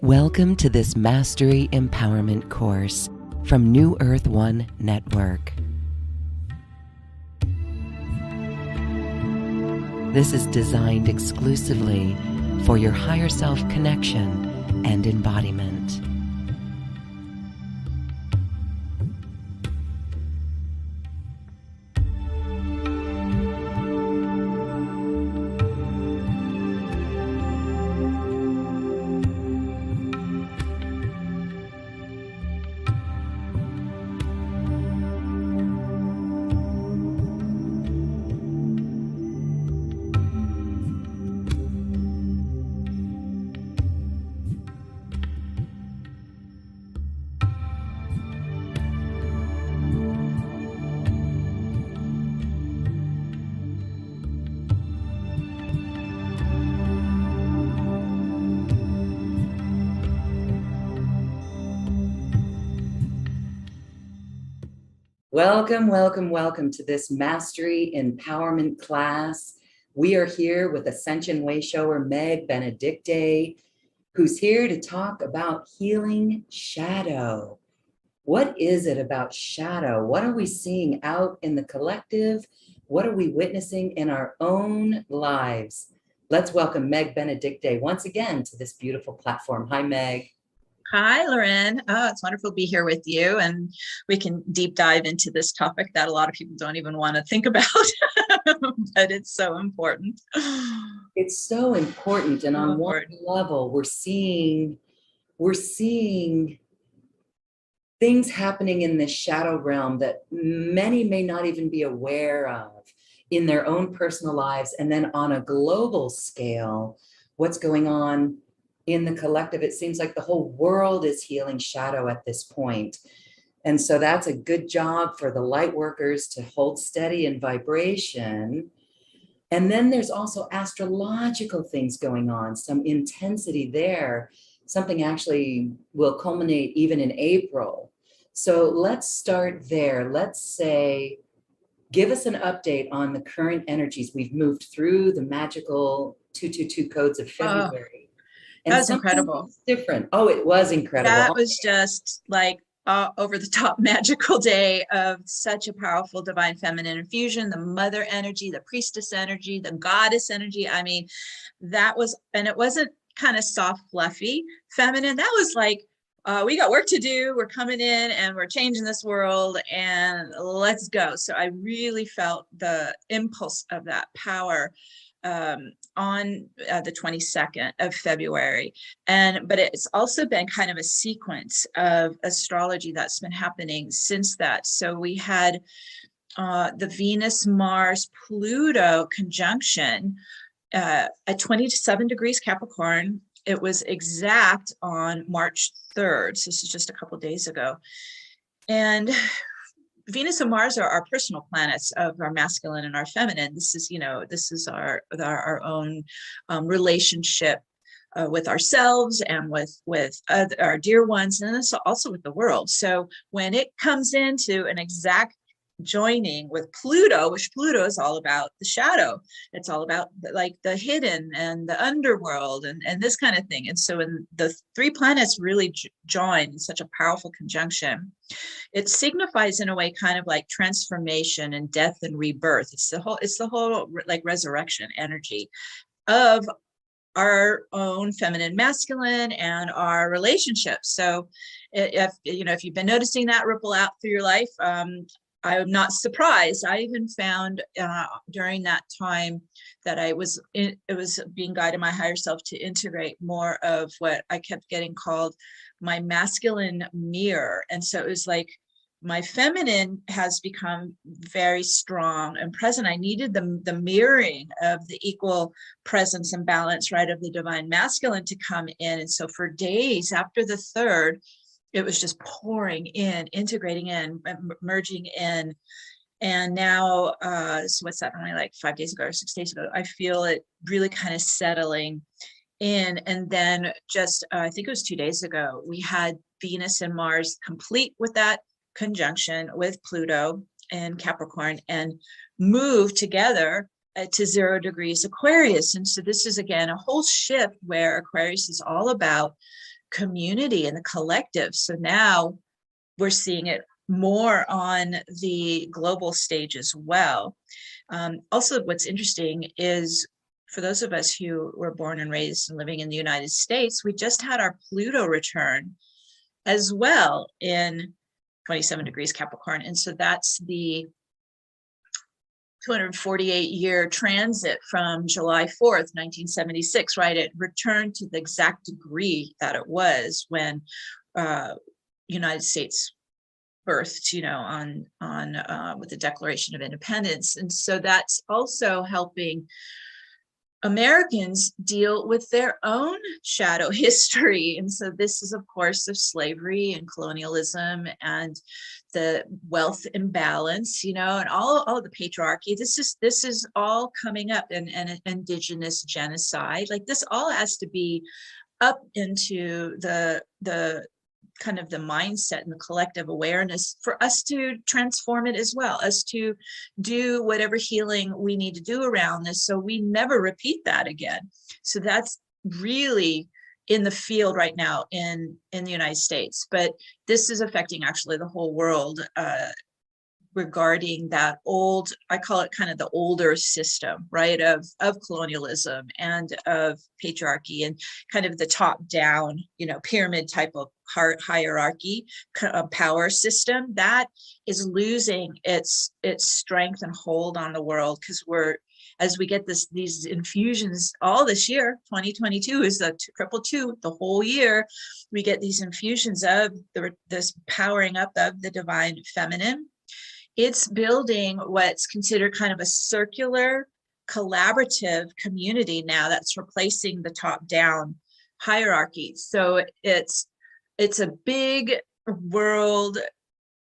Welcome to this Mastery Empowerment course from New Earth One Network. This is designed exclusively for your higher self connection and embodiment. Welcome to this Mastery Empowerment class. We are here with Ascension Way Shower Meg Benedicte, who's here to talk about healing shadow. What is it about shadow? What are we seeing out in the collective? What are we witnessing in our own lives? Let's welcome Meg Benedicte once again to this beautiful platform. Hi, Meg. Hi, Lauren. Oh, it's wonderful to be here with you, and we can deep dive into this topic that a lot of people don't even want to think about, but it's so important. It's so important, and on one level, we're seeing things happening in this shadow realm that many may not even be aware of in their own personal lives, and then on a global scale, what's going on in the collective. It seems like the whole world is healing shadow at this point. And so that's a good job for the light workers to hold steady in vibration. And then there's also astrological things going on, some intensity there. Something actually will culminate even in April. So let's start there. Let's say, give us an update on the current energies. We've moved through the magical 222 codes of February. That was incredible. Different. Oh, it was incredible. That was just like over the top magical day of such a powerful divine feminine infusion, the mother energy, the priestess energy, the goddess energy. I mean, that was, and it wasn't kind of soft, fluffy feminine. That was like, we got work to do. We're coming in and we're changing this world and let's go. So I really felt the impulse of that power on the 22nd of February. But it's also been kind of a sequence of astrology that's been happening since that. So we had the Venus, Mars, Pluto conjunction at 27 degrees Capricorn. It was exact on March 3rd. So this is just a couple of days ago. And Venus and Mars are our personal planets of our masculine and our feminine. This is our own relationship with ourselves and with our dear ones, and this also with the world. So when it comes into an exact joining with Pluto, which Pluto is all about the shadow, it's all about like the hidden and the underworld and this kind of thing. And so when the three planets really join in such a powerful conjunction, it signifies in a way kind of like transformation and death and rebirth. It's the whole like resurrection energy of our own feminine, masculine, and our relationships. So if you've been noticing that ripple out through your life, I'm not surprised. I even found during that time that it was being guided my higher self to integrate more of what I kept getting called my masculine mirror. And so it was like my feminine has become very strong and present. I needed the mirroring of the equal presence and balance, right, of the divine masculine to come in. And so for days after the 3rd, it was just pouring in, integrating in, merging in. And now, so what's that, only like 5 days ago or 6 days ago, I feel it really kind of settling in. And then just, I think it was 2 days ago, we had Venus and Mars complete with that conjunction with Pluto and Capricorn and move together to 0 degrees Aquarius. And so this is, again, a whole shift where Aquarius is all about community and the collective. So now we're seeing it more on the global stage as well. Also, what's interesting is for those of us who were born and raised and living in the United States, we just had our Pluto return as well in 27 degrees Capricorn. And so that's the 248-year transit from July 4th, 1976, right? It returned to the exact degree that it was when United States birthed, on with the Declaration of Independence. And so that's also helping Americans deal with their own shadow history. And so this is, of course, of slavery and colonialism and the wealth imbalance, and all of the patriarchy. This is all coming up, and indigenous genocide. Like, this all has to be up into the kind of the mindset and the collective awareness for us to transform it as well, us to do whatever healing we need to do around this so we never repeat that again. So that's really in the field right now in the United States, but this is affecting actually the whole world, regarding that old, I call it kind of the older system, right, of colonialism and of patriarchy, and kind of the top down, pyramid type of hierarchy power system that is losing its strength and hold on the world, because as we get these infusions all this year. 2022 is the 222, the whole year we get these infusions of this powering up of the divine feminine. It's building what's considered kind of a circular collaborative community now that's replacing the top-down hierarchy. So it's a big world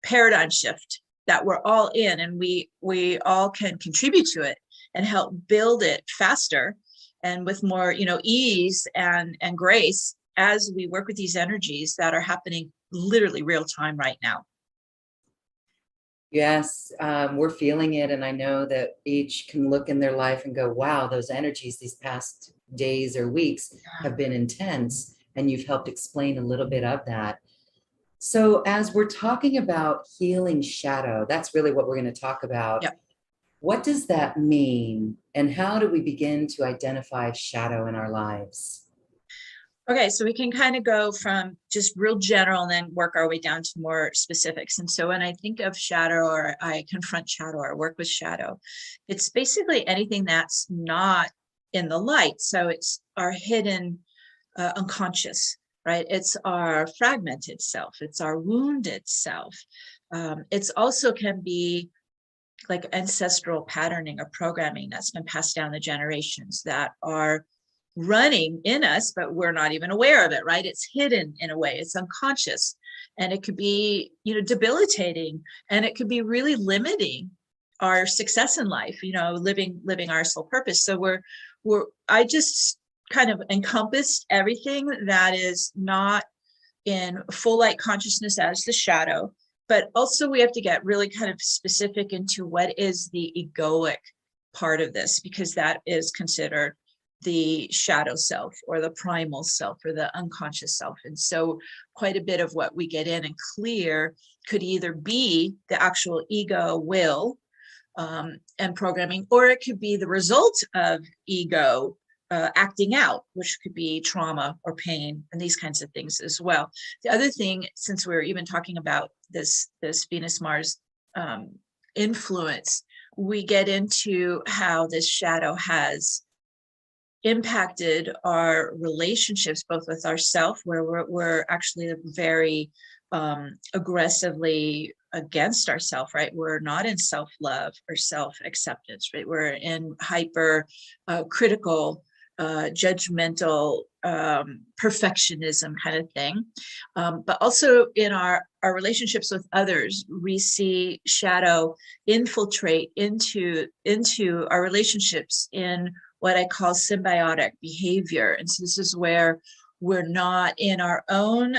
paradigm shift that we're all in, and we all can contribute to it and help build it faster and with more, ease and grace as we work with these energies that are happening literally real time right now. Yes, we're feeling it. And I know that each can look in their life and go, wow, those energies these past days or weeks have been intense. And you've helped explain a little bit of that. So as we're talking about healing shadow, that's really what we're going to talk about. Yep. What does that mean? And how do we begin to identify shadow in our lives? Okay, so we can kind of go from just real general and then work our way down to more specifics. And so when I think of shadow, or I confront shadow or work with shadow, it's basically anything that's not in the light. So it's our hidden unconscious, right? It's our fragmented self. It's our wounded self. It's also can be like ancestral patterning or programming that's been passed down the generations that are running in us, but we're not even aware of it, right? It's hidden in a way, it's unconscious, and it could be, debilitating, and it could be really limiting our success in life, living our soul purpose. So I just kind of encompassed everything that is not in full light consciousness as the shadow, but also we have to get really kind of specific into what is the egoic part of this, because that is considered the shadow self or the primal self or the unconscious self. And so quite a bit of what we get in and clear could either be the actual ego will and programming, or it could be the result of ego acting out, which could be trauma or pain and these kinds of things as well. The other thing, since we're even talking about this Venus-Mars influence, we get into how this shadow has impacted our relationships, both with ourselves, where we're actually very aggressively against ourselves, right? We're not in self-love or self-acceptance, right? We're in hyper critical, judgmental, perfectionism kind of thing. But also in our relationships with others, we see shadow infiltrate into our relationships in what I call symbiotic behavior. And so this is where we're not in our own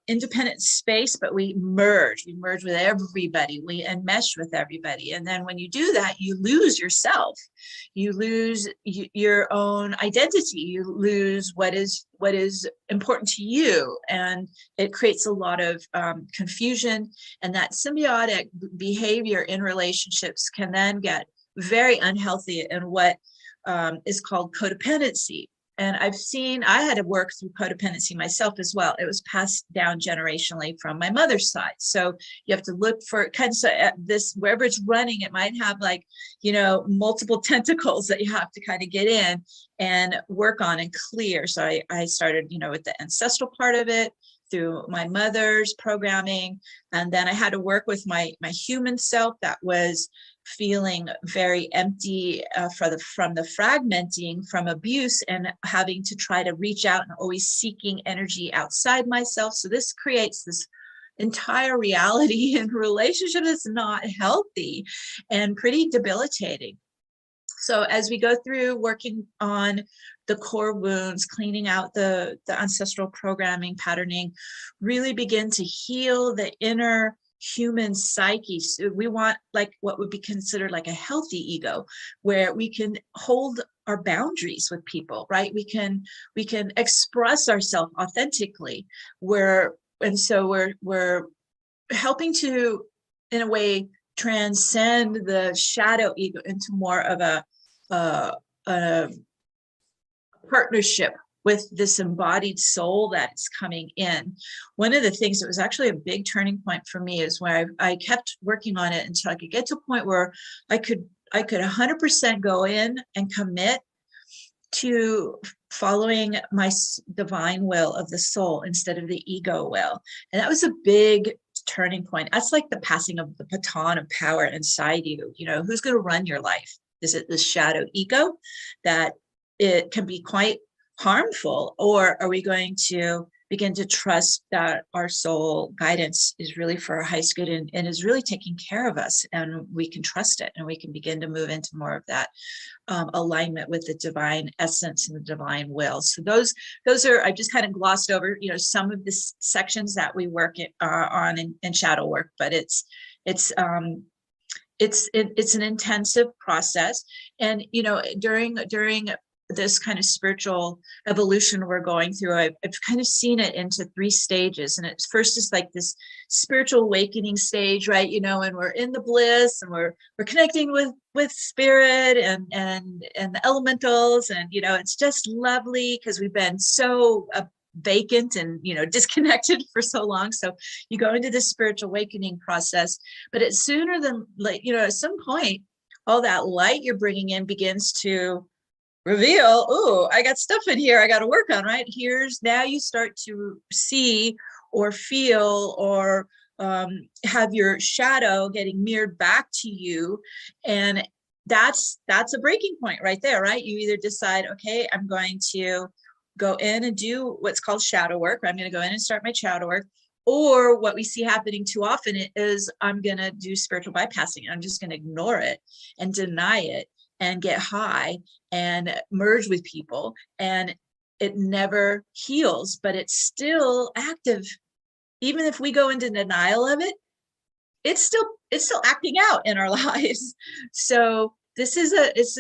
independent space, but we merge with everybody, we enmesh with everybody. And then when you do that, you lose yourself, you lose your own identity, you lose what is important to you, and it creates a lot of confusion. And that symbiotic behavior in relationships can then get very unhealthy in what is called codependency. And I had to work through codependency myself as well. It was passed down generationally from my mother's side. So you have to look for kind of at this, wherever it's running, it might have like, multiple tentacles that you have to kind of get in and work on and clear. So I started, with the ancestral part of it through my mother's programming. And then I had to work with my human self that was feeling very empty from the fragmenting from abuse, and having to try to reach out and always seeking energy outside myself. So this creates this entire reality in relationship that's not healthy and pretty debilitating. So as we go through working on the core wounds, cleaning out the ancestral programming, patterning, really begin to heal the inner human psyche. So we want like what would be considered like a healthy ego, where we can hold our boundaries with people, right? We can express ourselves authentically, so we're helping to, in a way, transcend the shadow ego into more of a partnership with this embodied soul that's coming in. One of the things that was actually a big turning point for me is where I kept working on it until I could get to a point where I could 100% go in and commit to following my divine will of the soul instead of the ego will. And that was a big turning point. That's like the passing of the baton of power inside you. Who's going to run your life? Is it the shadow ego that it can be quite harmful, or are we going to begin to trust that our soul guidance is really for our highest good and is really taking care of us, and we can trust it, and we can begin to move into more of that alignment with the divine essence and the divine will. So those are, I just kind of glossed over, some of the sections that we work on in shadow work, but it's an intensive process. And during this kind of spiritual evolution we're going through, I've kind of seen it into 3 stages. And it's first is like this spiritual awakening stage, right? And we're in the bliss, and we're connecting with spirit and the elementals, and it's just lovely because we've been so vacant and disconnected for so long. So you go into this spiritual awakening process, but it's sooner than like at some point, all that light you're bringing in begins to reveal, oh, I got stuff in here I got to work on, right? Now you start to see or feel or have your shadow getting mirrored back to you. And that's a breaking point right there, right? You either decide, okay, I'm going to go in and do what's called shadow work, or I'm going to go in and start my shadow work. Or what we see happening too often is I'm going to do spiritual bypassing. I'm just going to ignore it and deny it and get high and merge with people, and it never heals, but it's still active. Even if we go into denial of it, it's still acting out in our lives. So this is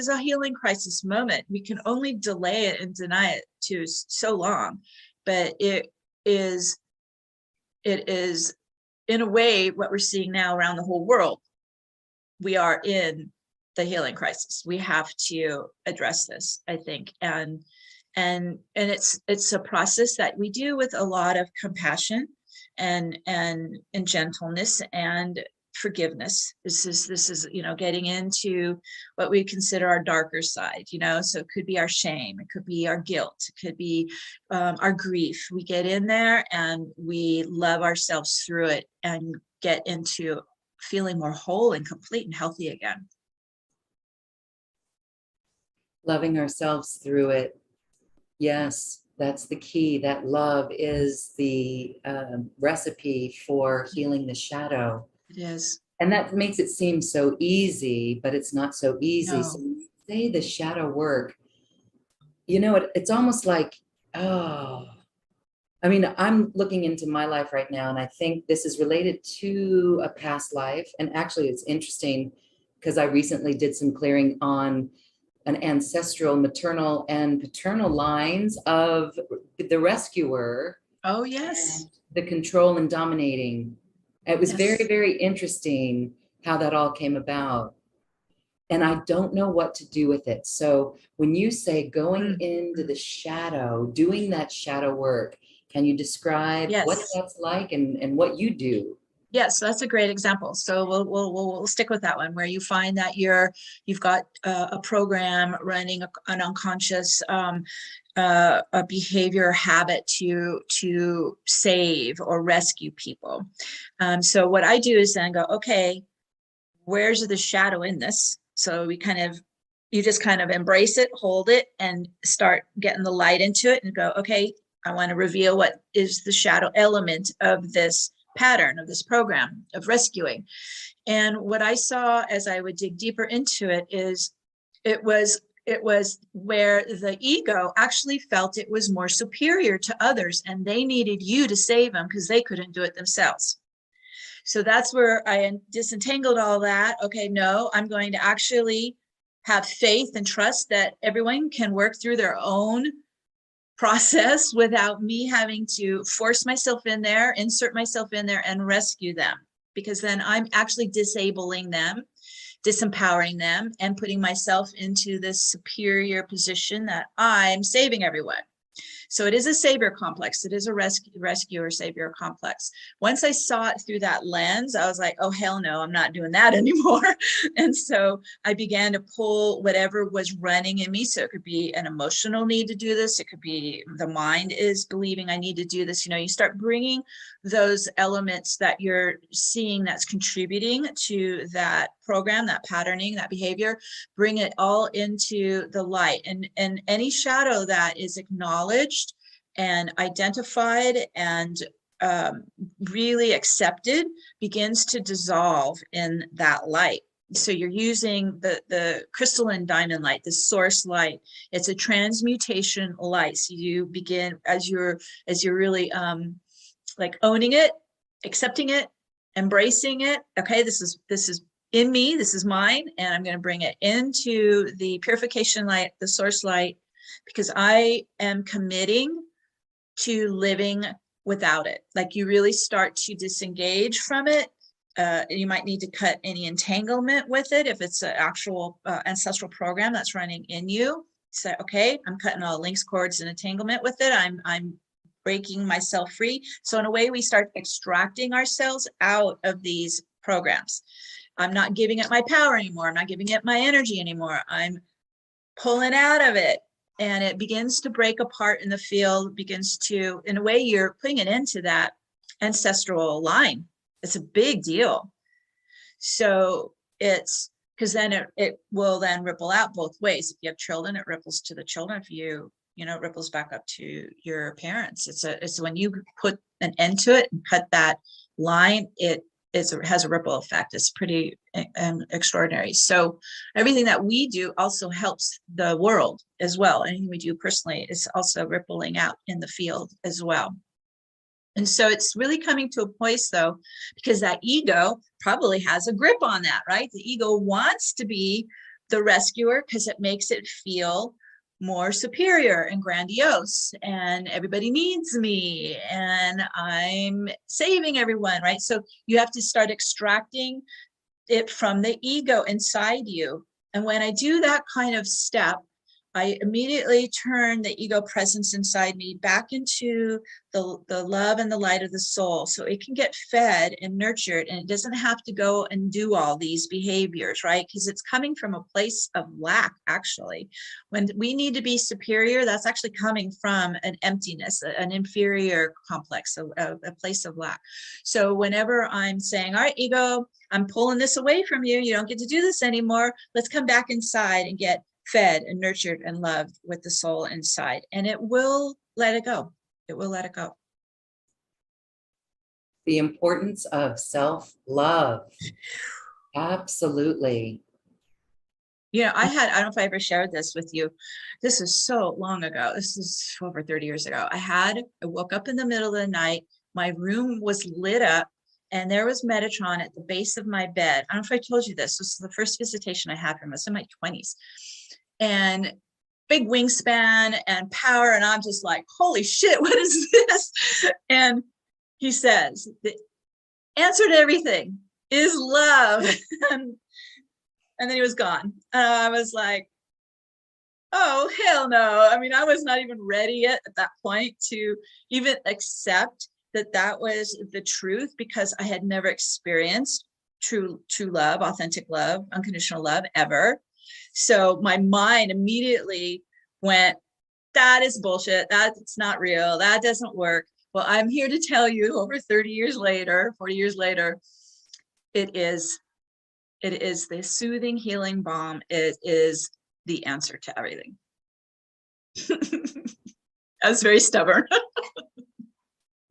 a healing crisis moment. We can only delay it and deny it to so long, but it is in a way what we're seeing now around the whole world. We are in the healing crisis. We have to address this, I think, and it's a process that we do with a lot of compassion and gentleness and forgiveness. This is getting into what we consider our darker side. So it could be our shame, it could be our guilt, it could be our grief. We get in there and we love ourselves through it and get into feeling more whole and complete and healthy again. Loving ourselves through it. Yes, that's the key. That love is the recipe for healing the shadow. It is. And that makes it seem so easy, but it's not so easy. No. So when you say the shadow work, it's almost like, oh, I mean, I'm looking into my life right now, and I think this is related to a past life. And actually, it's interesting because I recently did some clearing on an ancestral maternal and paternal lines of the rescuer Oh, and yes. the control and dominating. It was very, Yes. very interesting how that all came about. And I don't know what to do with it. So when you say going Mm, into mm. the shadow, doing that shadow work, can you describe what Yes. that's like and what you do? Yes, that's a great example. So we'll stick with that one where you find that you've got a program running an unconscious a behavior habit to save or rescue people. So what I do is then go, okay, where's the shadow in this? So you just kind of embrace it, hold it, and start getting the light into it and go, okay, I want to reveal what is the shadow element of this pattern, of this program of rescuing. And what I saw as I would dig deeper into it is it was where the ego actually felt it was more superior to others and they needed you to save them because they couldn't do it themselves. So that's where I disentangled all that. Okay, no, I'm going to actually have faith and trust that everyone can work through their own process without me having to force myself in there, insert myself in there, and rescue them. Because then I'm actually disabling them, disempowering them, and putting myself into this superior position that I'm saving everyone. So it is a savior complex. It is a rescuer savior complex. Once I saw it through that lens, I was like, oh, hell no, I'm not doing that anymore. And so I began to pull whatever was running in me. So it could be an emotional need to do this. It could be the mind is believing I need to do this. You start bringing those elements that you're seeing that's contributing to that program, that patterning, that behavior, bring it all into the light. And any shadow that is acknowledged and identified and really accepted begins to dissolve in that light. So you're using the crystalline diamond light, the source light. It's a transmutation light. So you begin as you're really like owning it, accepting it, embracing it. Okay, this is in me, this is mine, and I'm going to bring it into the purification light, the source light, because I am committing to living without it. Like you really start to disengage from it. You might need to cut any entanglement with it if it's an actual ancestral program that's running in you. So, okay, I'm cutting all links, cords, and entanglement with it. I'm breaking myself free. So in a way, we start extracting ourselves out of these programs. I'm not giving it my power anymore. I'm not giving it my energy anymore. I'm pulling out of it. And it begins to break apart in the field, begins to, in a way, you're putting an end to that ancestral line. It's a big deal. So it's because then it will then ripple out both ways. If you have children, it ripples to the children. If it ripples back up to your parents. It's when you put an end to it and cut that line, it has a ripple effect. It's pretty extraordinary. So everything that we do also helps the world as well. Anything we do personally is also rippling out in the field as well. And so it's really coming to a place, though, because that ego probably has a grip on that, right? The ego wants to be the rescuer because it makes it feel more superior and grandiose, and everybody needs me, and I'm saving everyone, right? So you have to start extracting it from the ego inside you. And when I do that kind of step, I immediately turn the ego presence inside me back into the love and the light of the soul. So it can get fed and nurtured, and it doesn't have to go and do all these behaviors, right? Because it's coming from a place of lack, actually. When we need to be superior, that's actually coming from an emptiness, an inferior complex, a place of lack. So whenever I'm saying, all right, ego, I'm pulling this away from you, you don't get to do this anymore, let's come back inside and get fed and nurtured and loved with the soul inside, and it will let it go. It will let it go. The importance of self-love. Absolutely. I don't know if I ever shared this with you. This is so long ago. This is over 30 years ago. I woke up in the middle of the night. My room was lit up and there was Metatron at the base of my bed. I don't know if I told you this. This was the first visitation I had from him. I was in my 20s. And big wingspan and power. And I'm just like, holy shit, what is this? And he says, the answer to everything is love. and then he was gone. I was like, oh, hell no. I mean, I was not even ready yet at that point to even accept that that was the truth, because I had never experienced true love, authentic love, unconditional love ever. So my mind immediately went, that is bullshit. That's not real. That doesn't work. Well, I'm here to tell you over 30 years later, 40 years later, it is the soothing, healing balm. It is the answer to everything. I was very stubborn.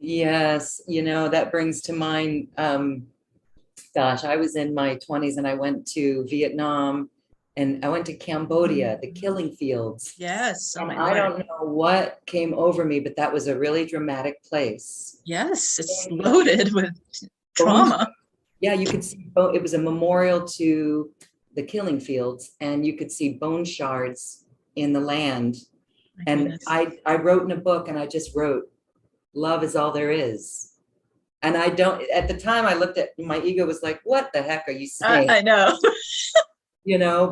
Yes, that brings to mind, gosh, I was in my 20s and I went to Vietnam and I went to Cambodia, the killing fields. Yes. And I don't know what came over me, but that was a really dramatic place. Yes, it's loaded with trauma. Yeah, you could see, it was a memorial to the killing fields, and you could see bone shards in the land. And I wrote in a book, and I just wrote, love is all there is. And I don't, at the time I looked at, my ego was like, what the heck are you saying? I know.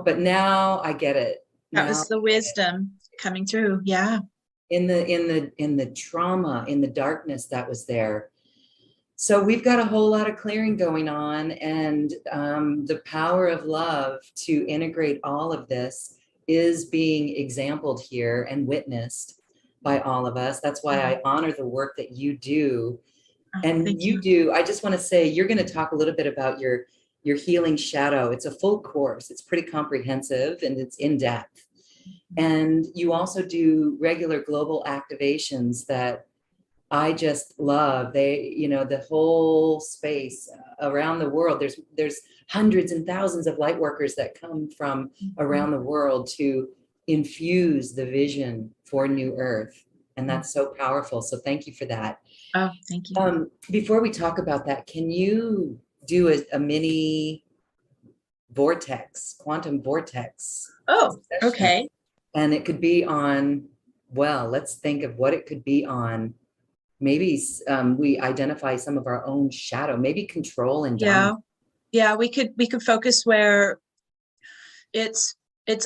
But now I get it. That was the wisdom coming through. Yeah. In the trauma, in the darkness that was there. So we've got a whole lot of clearing going on, and the power of love to integrate all of this is being exampled here and witnessed by all of us. That's why I honor the work that you do. And you do. I just want to say, you're going to talk a little bit about your healing shadow. It's a full course. It's pretty comprehensive and it's in depth. And you also do regular global activations that I just love. They, the whole space around the world, there's hundreds and thousands of light workers that come from around the world to infuse the vision for New Earth. And that's so powerful. So thank you for that. Oh, thank you. Before we talk about that, can you do a mini quantum vortex? Oh, okay. And it could be on, well, let's think of what it could be on. Maybe we identify some of our own shadow, maybe control and dominance. Yeah, we could focus where it's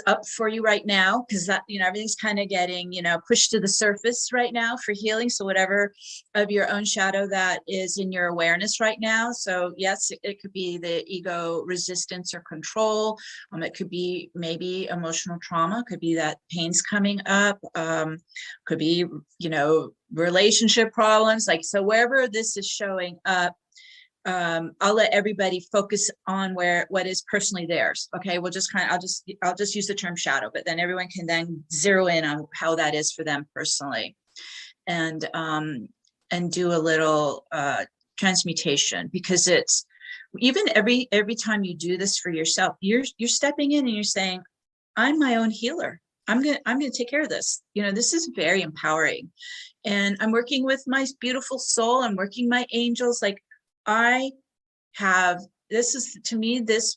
up for you right now, because that, everything's kind of getting, pushed to the surface right now for healing. So whatever of your own shadow that is in your awareness right now. So yes, it could be the ego resistance or control. It could be maybe emotional trauma, could be that pain's coming up, could be, relationship problems. Like, so wherever this is showing up, I'll let everybody focus on what is personally theirs. Okay. We'll just I'll just use the term shadow, but then everyone can then zero in on how that is for them personally, and do a little transmutation, because it's even every time you do this for yourself, you're stepping in and you're saying, I'm my own healer. I'm going to take care of this. This is very empowering, and I'm working with my beautiful soul. I'm working my angels. Like, I have, this is, to me, this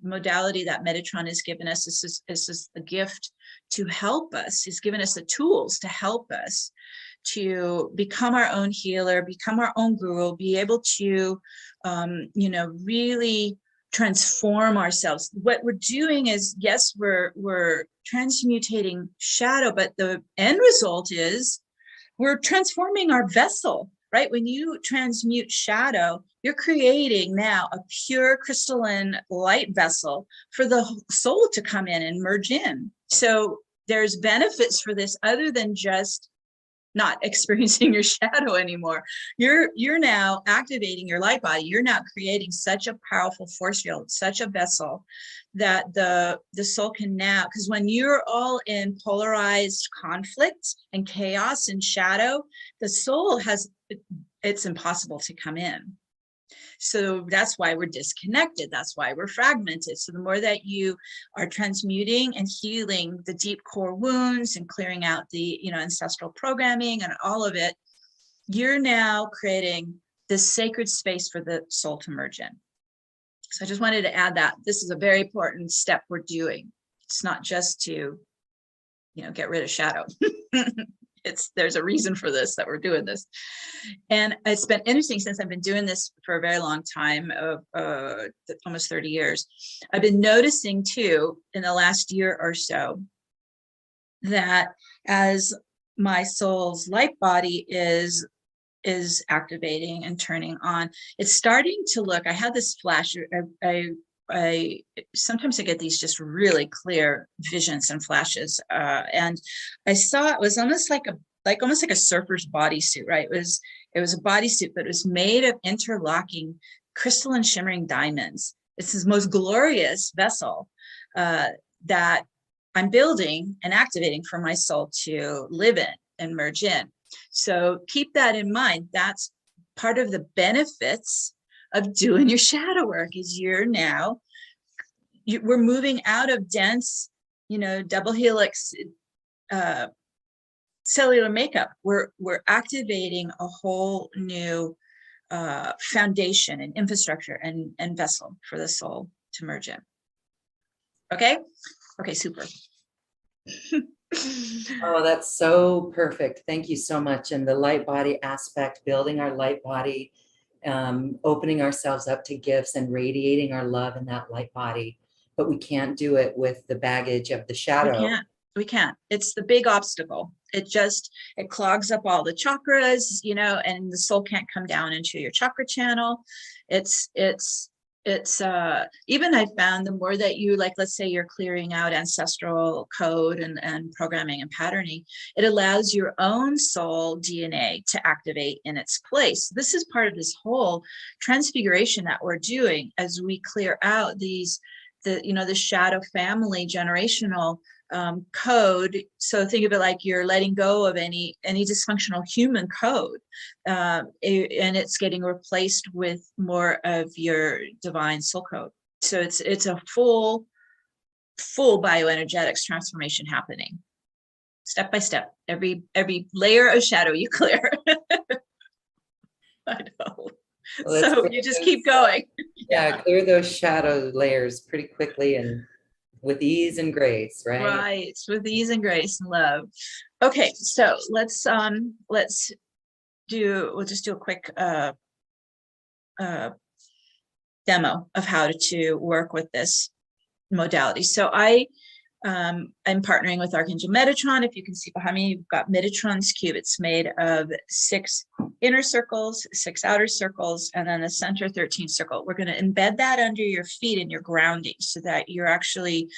modality that Metatron has given us, this is a gift to help us. He's given us the tools to help us to become our own healer, become our own guru, be able to, really transform ourselves. What we're doing is, yes, we're transmutating shadow, but the end result is we're transforming our vessel. Right? When you transmute shadow, you're creating now a pure crystalline light vessel for the soul to come in and merge in. So there's benefits for this other than just not experiencing your shadow anymore. You're now activating your light body. You're now creating such a powerful force field, such a vessel that the soul can now, because when you're all in polarized conflict and chaos and shadow, the soul it's impossible to come in. So that's why we're disconnected. That's why we're fragmented. So the more that you are transmuting and healing the deep core wounds and clearing out the, ancestral programming and all of it, you're now creating this sacred space for the soul to merge in. So I just wanted to add that this is a very important step we're doing. It's not just to, get rid of shadow. There's a reason for this, that we're doing this. And it's been interesting since I've been doing this for a very long time, almost 30 years. I've been noticing too, in the last year or so, that as my soul's light body is activating and turning on, it's starting to look, I had this flash, I sometimes I get these just really clear visions and flashes, and I saw it was almost like a surfer's bodysuit, right? It was a bodysuit, but it was made of interlocking crystalline shimmering diamonds. It's this most glorious vessel that I'm building and activating for my soul to live in and merge in. So keep that in mind. That's part of the benefits of doing your shadow work, is we're moving out of dense, double helix cellular makeup. We're activating a whole new foundation and infrastructure and vessel for the soul to merge in. Okay, super. Oh, that's so perfect. Thank you so much. And the light body aspect, building our light body, opening ourselves up to gifts and radiating our love in that light body. But we can't do it with the baggage of the shadow. We can't. It's the big obstacle. It clogs up all the chakras, and the soul can't come down into your chakra channel. It's even I found the more that you, like, let's say you're clearing out ancestral code and programming and patterning, it allows your own soul DNA to activate in its place. This is part of this whole transfiguration that we're doing as we clear out the shadow family generational code. So think of it like you're letting go of any dysfunctional human code, and it's getting replaced with more of your divine soul code. So it's a full bioenergetics transformation happening, step by step. Every layer of shadow you clear. I know. Well, so you just keep going. Yeah, clear those shadow layers pretty quickly and with ease and grace, right? Right, with ease and grace and love. Okay, so we'll just do a quick demo of how to work with this modality. So I'm partnering with Archangel Metatron. If you can see behind me, you've got Metatron's cube. It's made of 6 inner circles, 6 outer circles, and then the center 13 circle. We're going to embed that under your feet and your grounding so that you're actually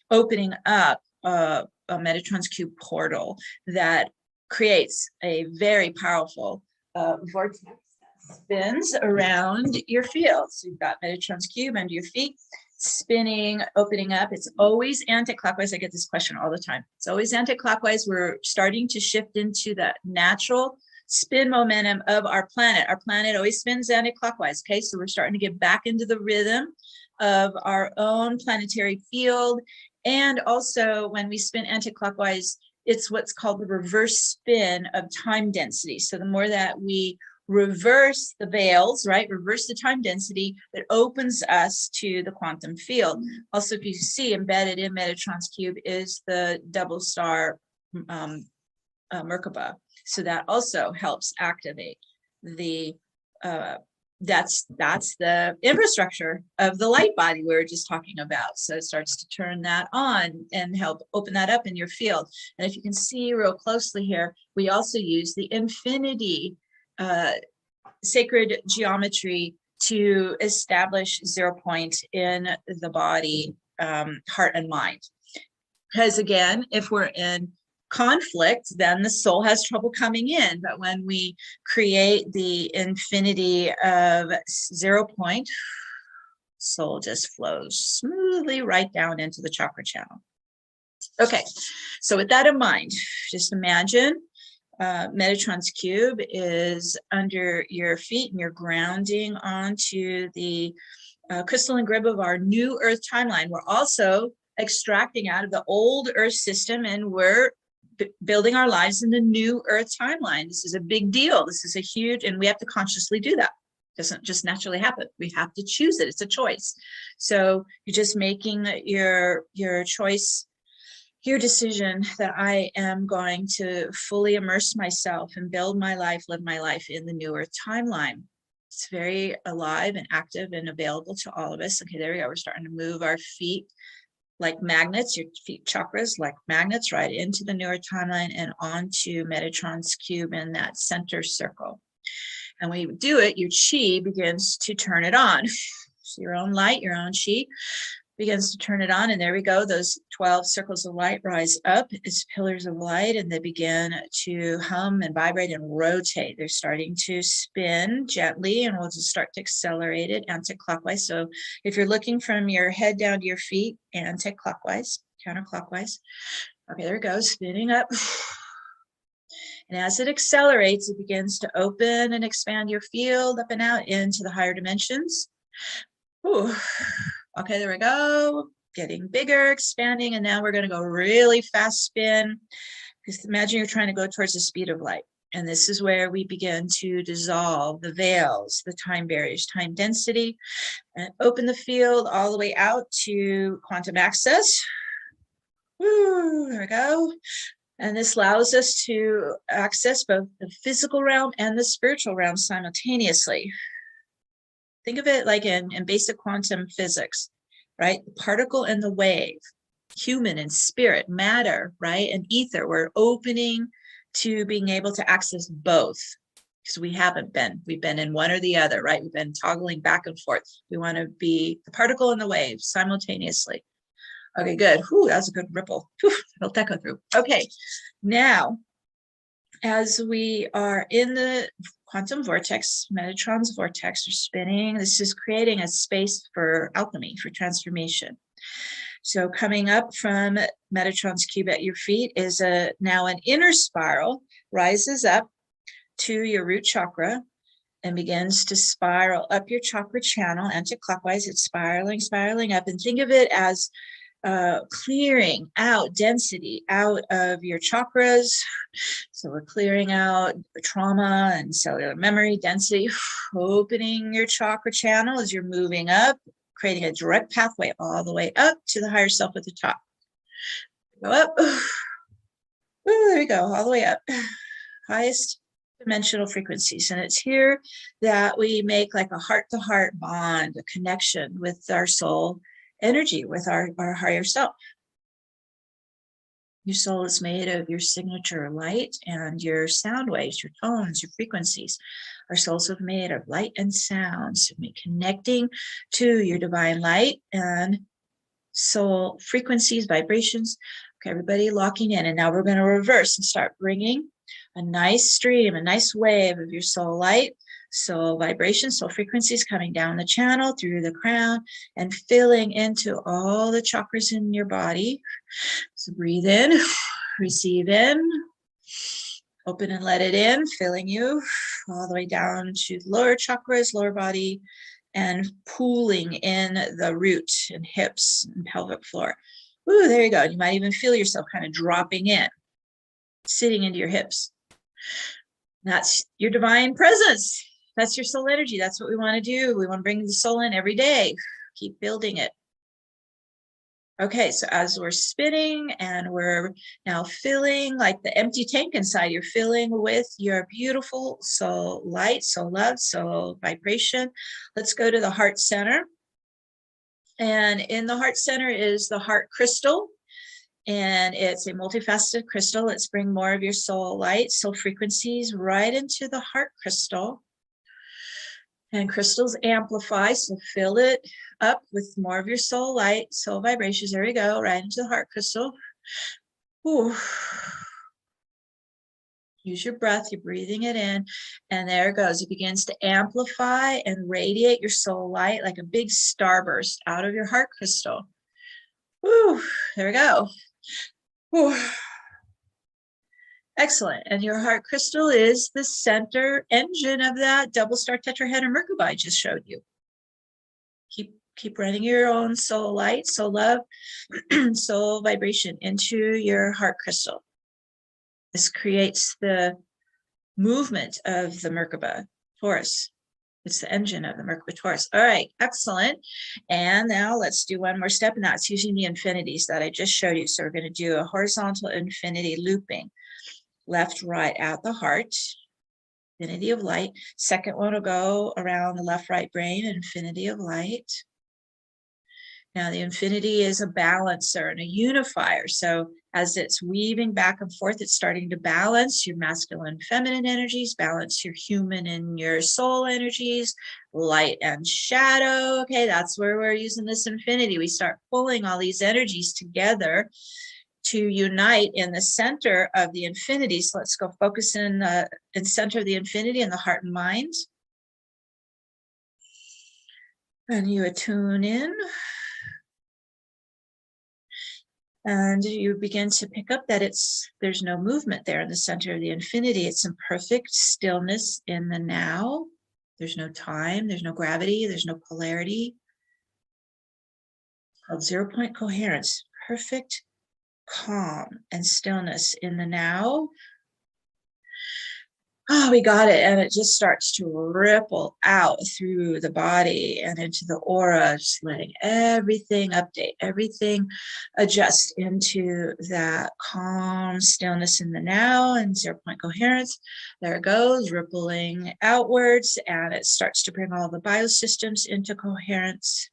opening up a Metatron's cube portal that creates a very powerful vortex that spins around your field. So you've got Metatron's cube under your feet, spinning, opening up. It's always anti-clockwise. I get this question all the time. It's always anti-clockwise. We're starting to shift into the natural spin momentum of our planet. Our planet always spins anti-clockwise. Okay, so we're starting to get back into the rhythm of our own planetary field. And also when we spin anti-clockwise, it's what's called the reverse spin of time density. So the more that we reverse the veils, right? Reverse the time density, that opens us to the quantum field. Also, if you see embedded in Metatron's cube is the double star Merkaba. So that also helps activate the, that's the infrastructure of the light body we were just talking about. So it starts to turn that on and help open that up in your field. And if you can see real closely here, we also use the infinity sacred geometry to establish 0 point in the body, heart and mind. Because again, if we're in conflict, then the soul has trouble coming in. But when we create the infinity of 0 point, soul just flows smoothly right down into the chakra channel. Okay, so with that in mind, just imagine Metatron's cube is under your feet, and you're grounding onto the crystalline grid of our new Earth timeline. We're also extracting out of the old Earth system, and we're building our lives in the new Earth timeline. This is a big deal. This is a huge, and we have to consciously do that. It doesn't just naturally happen. We have to choose it. It's a choice. So you're just making your choice, your decision that I am going to fully immerse myself and build my life, live my life in the new Earth timeline. It's very alive and active and available to all of us. Okay, there we go. We're starting to move our feet like magnets, your feet chakras like magnets right into the newer timeline and onto Metatron's cube in that center circle. And when you do it, your chi begins to turn it on. So your own light, your own chi begins to turn it on. And there we go. Those 12 circles of light rise up as pillars of light, and they begin to hum and vibrate and rotate. They're starting to spin gently, and we'll just start to accelerate it anti-clockwise. So if you're looking from your head down to your feet, anti-clockwise, counterclockwise. Okay, there it goes, spinning up. And as it accelerates, it begins to open and expand your field up and out into the higher dimensions. Ooh. Okay, there we go. Getting bigger, expanding, and now we're going to go really fast spin. Just imagine you're trying to go towards the speed of light. And this is where we begin to dissolve the veils, the time barriers, time density, and open the field all the way out to quantum access. Woo, there we go. And this allows us to access both the physical realm and the spiritual realm simultaneously. Think of it like in basic quantum physics, right? The particle and the wave, human and spirit, matter, right? And ether, we're opening to being able to access both, because we haven't been. We've been in one or the other, right? We've been toggling back and forth. We want to be the particle and the wave simultaneously. Okay, good. Whew, that was a good ripple. Whew, felt that go through. Okay, now, as we are in the quantum vortex, Metatron's vortex, are spinning. This is creating a space for alchemy, for transformation. So coming up from Metatron's cube at your feet is now an inner spiral, rises up to your root chakra and begins to spiral up your chakra channel anti-clockwise. It's spiraling up, and think of it as clearing out density out of your chakras. So we're clearing out trauma and cellular memory density, opening your chakra channel as you're moving up, creating a direct pathway all the way up to the higher self at the top. Go up. Ooh, there we go, all the way up. Highest dimensional frequencies. And it's here that we make like a heart-to-heart bond, a connection with our soul energy, with our higher self. Your soul is made of your signature light and your sound waves, your tones, your frequencies. Our souls are made of light and sound. So connecting to your divine light and soul frequencies, vibrations. Okay, everybody locking in. And now we're going to reverse and start bringing a nice stream, a nice wave of your soul light, soul vibrations, soul frequencies coming down the channel through the crown and filling into all the chakras in your body. So breathe in, receive in, open and let it in, filling you all the way down to the lower chakras, lower body, and pooling in the root and hips and pelvic floor. Ooh, there you go. You might even feel yourself kind of dropping in, sitting into your hips. That's your divine presence. That's your soul energy. That's what we want to do. We want to bring the soul in every day. Keep building it. Okay, so as we're spinning and we're now filling like the empty tank inside, you're filling with your beautiful soul light, soul love, soul vibration. Let's go to the heart center. And in the heart center is the heart crystal. And it's a multifaceted crystal. Let's bring more of your soul light, soul frequencies right into the heart crystal. And crystals amplify, so fill it up with more of your soul light, soul vibrations. There we go, right into the heart crystal. Ooh. Use your breath, you're breathing it in, and there it goes. It begins to amplify and radiate your soul light like a big starburst out of your heart crystal. Ooh, there we go. Ooh. Excellent. And your heart crystal is the center engine of that double star tetrahedron Merkaba I just showed you. Keep running your own soul light, soul love, soul vibration into your heart crystal. This creates the movement of the Merkaba Taurus. It's the engine of the Merkaba Taurus. All right, excellent. And now let's do one more step, and that's using the infinities that I just showed you. So we're going to do a horizontal infinity looping. Left, right at the heart, infinity of light. Second one will go around the left, right brain, infinity of light. Now the infinity is a balancer and a unifier. So as it's weaving back and forth, it's starting to balance your masculine and feminine energies, balance your human and your soul energies, light and shadow. Okay, that's where we're using this infinity. We start pulling all these energies together to unite in the center of the infinity. So let's go focus in center of the infinity in the heart and mind. And you attune in. And you begin to pick up that there's no movement there in the center of the infinity. It's in perfect stillness in the now. There's no time, there's no gravity, there's no polarity. It's called 0-point coherence. Perfect calm and stillness in the now. Oh, we got it. And it just starts to ripple out through the body and into the aura, just letting everything update, everything adjust into that calm stillness in the now and 0-point coherence. There it goes, rippling outwards, and it starts to bring all the biosystems into coherence,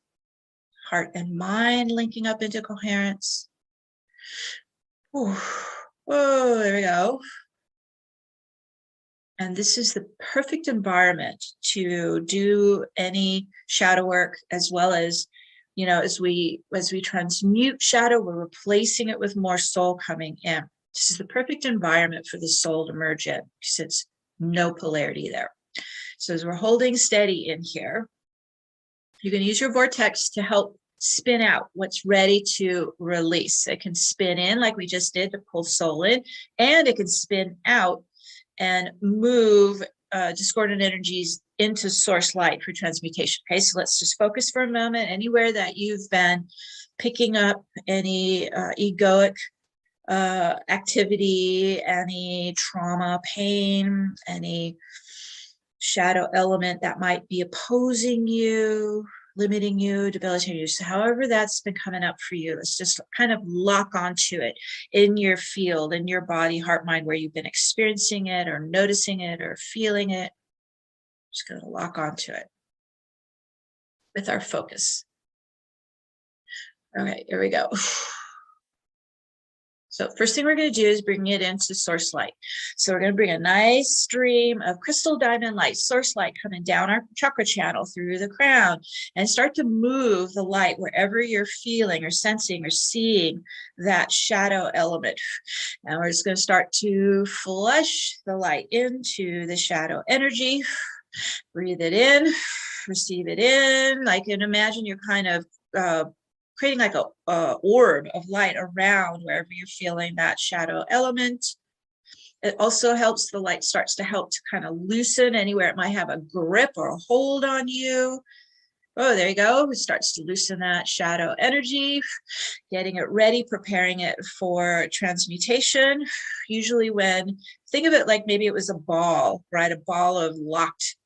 heart and mind linking up into coherence. Ooh. Oh, there we go. And this is the perfect environment to do any shadow work, as well as, you know, as we transmute shadow, we're replacing it with more soul coming in. This is the perfect environment for the soul to merge in, because it's no polarity there. So as we're holding steady in here, you can use your vortex to help spin out what's ready to release. It can spin in like we just did to pull soul in, and it can spin out and move discordant energies into source light for transmutation. Okay, so let's just focus for a moment. Anywhere that you've been picking up any egoic activity, any trauma, pain, any shadow element that might be opposing you, limiting you, debilitating you. So however that's been coming up for you, let's just kind of lock onto it in your field, in your body, heart, mind, where you've been experiencing it or noticing it or feeling it. Just going to lock onto it with our focus. Okay, here we go. So first thing we're going to do is bring it into source light. So we're going to bring a nice stream of crystal diamond light, source light, coming down our chakra channel through the crown, and start to move the light wherever you're feeling or sensing or seeing that shadow element. And we're just going to start to flush the light into the shadow energy. Breathe it in, receive it in. Like, and imagine you're kind of creating like a orb of light around wherever you're feeling that shadow element. It also helps, the light starts to help to kind of loosen anywhere it might have a grip or a hold on you. Oh, there you go. It starts to loosen that shadow energy, getting it ready, preparing it for transmutation. Usually when, think of it like maybe it was a ball, right? A ball of locked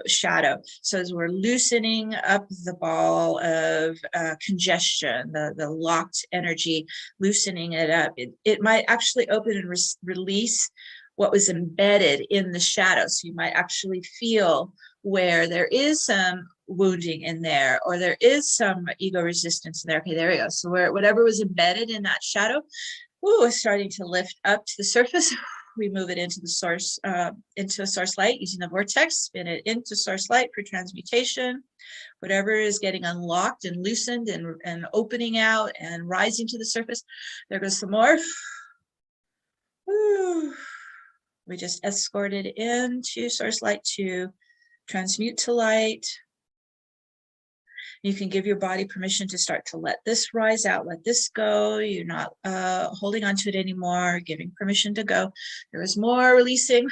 shadow. So as we're loosening up the ball of congestion, the locked energy, loosening it up, it might actually open and release what was embedded in the shadow. So you might actually feel where there is some wounding in there, or there is some ego resistance in there. Okay, there we go. So where whatever was embedded in that shadow, is starting to lift up to the surface. We move it into the source, into a source light using the vortex, spin it into source light for transmutation. Whatever is getting unlocked and loosened and opening out and rising to the surface. There goes some more. We just escorted into source light to transmute to light. You can give your body permission to start to let this rise out, let this go. You're not holding on to it anymore, giving permission to go. There is more releasing.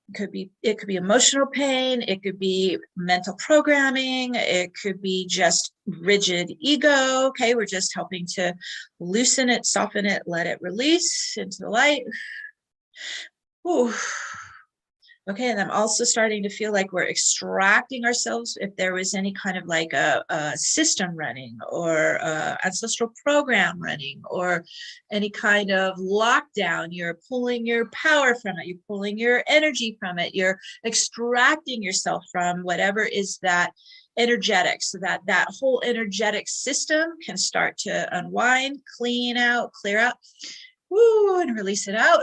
It could be emotional pain. It could be mental programming. It could be just rigid ego. Okay, we're just helping to loosen it, soften it, let it release into the light. Ooh. Okay, and I'm also starting to feel like we're extracting ourselves. If there was any kind of like a system running or ancestral program running or any kind of lockdown, you're pulling your power from it, you're pulling your energy from it, you're extracting yourself from whatever is that energetic, so that that whole energetic system can start to unwind, clean out, clear out, woo, and release it out.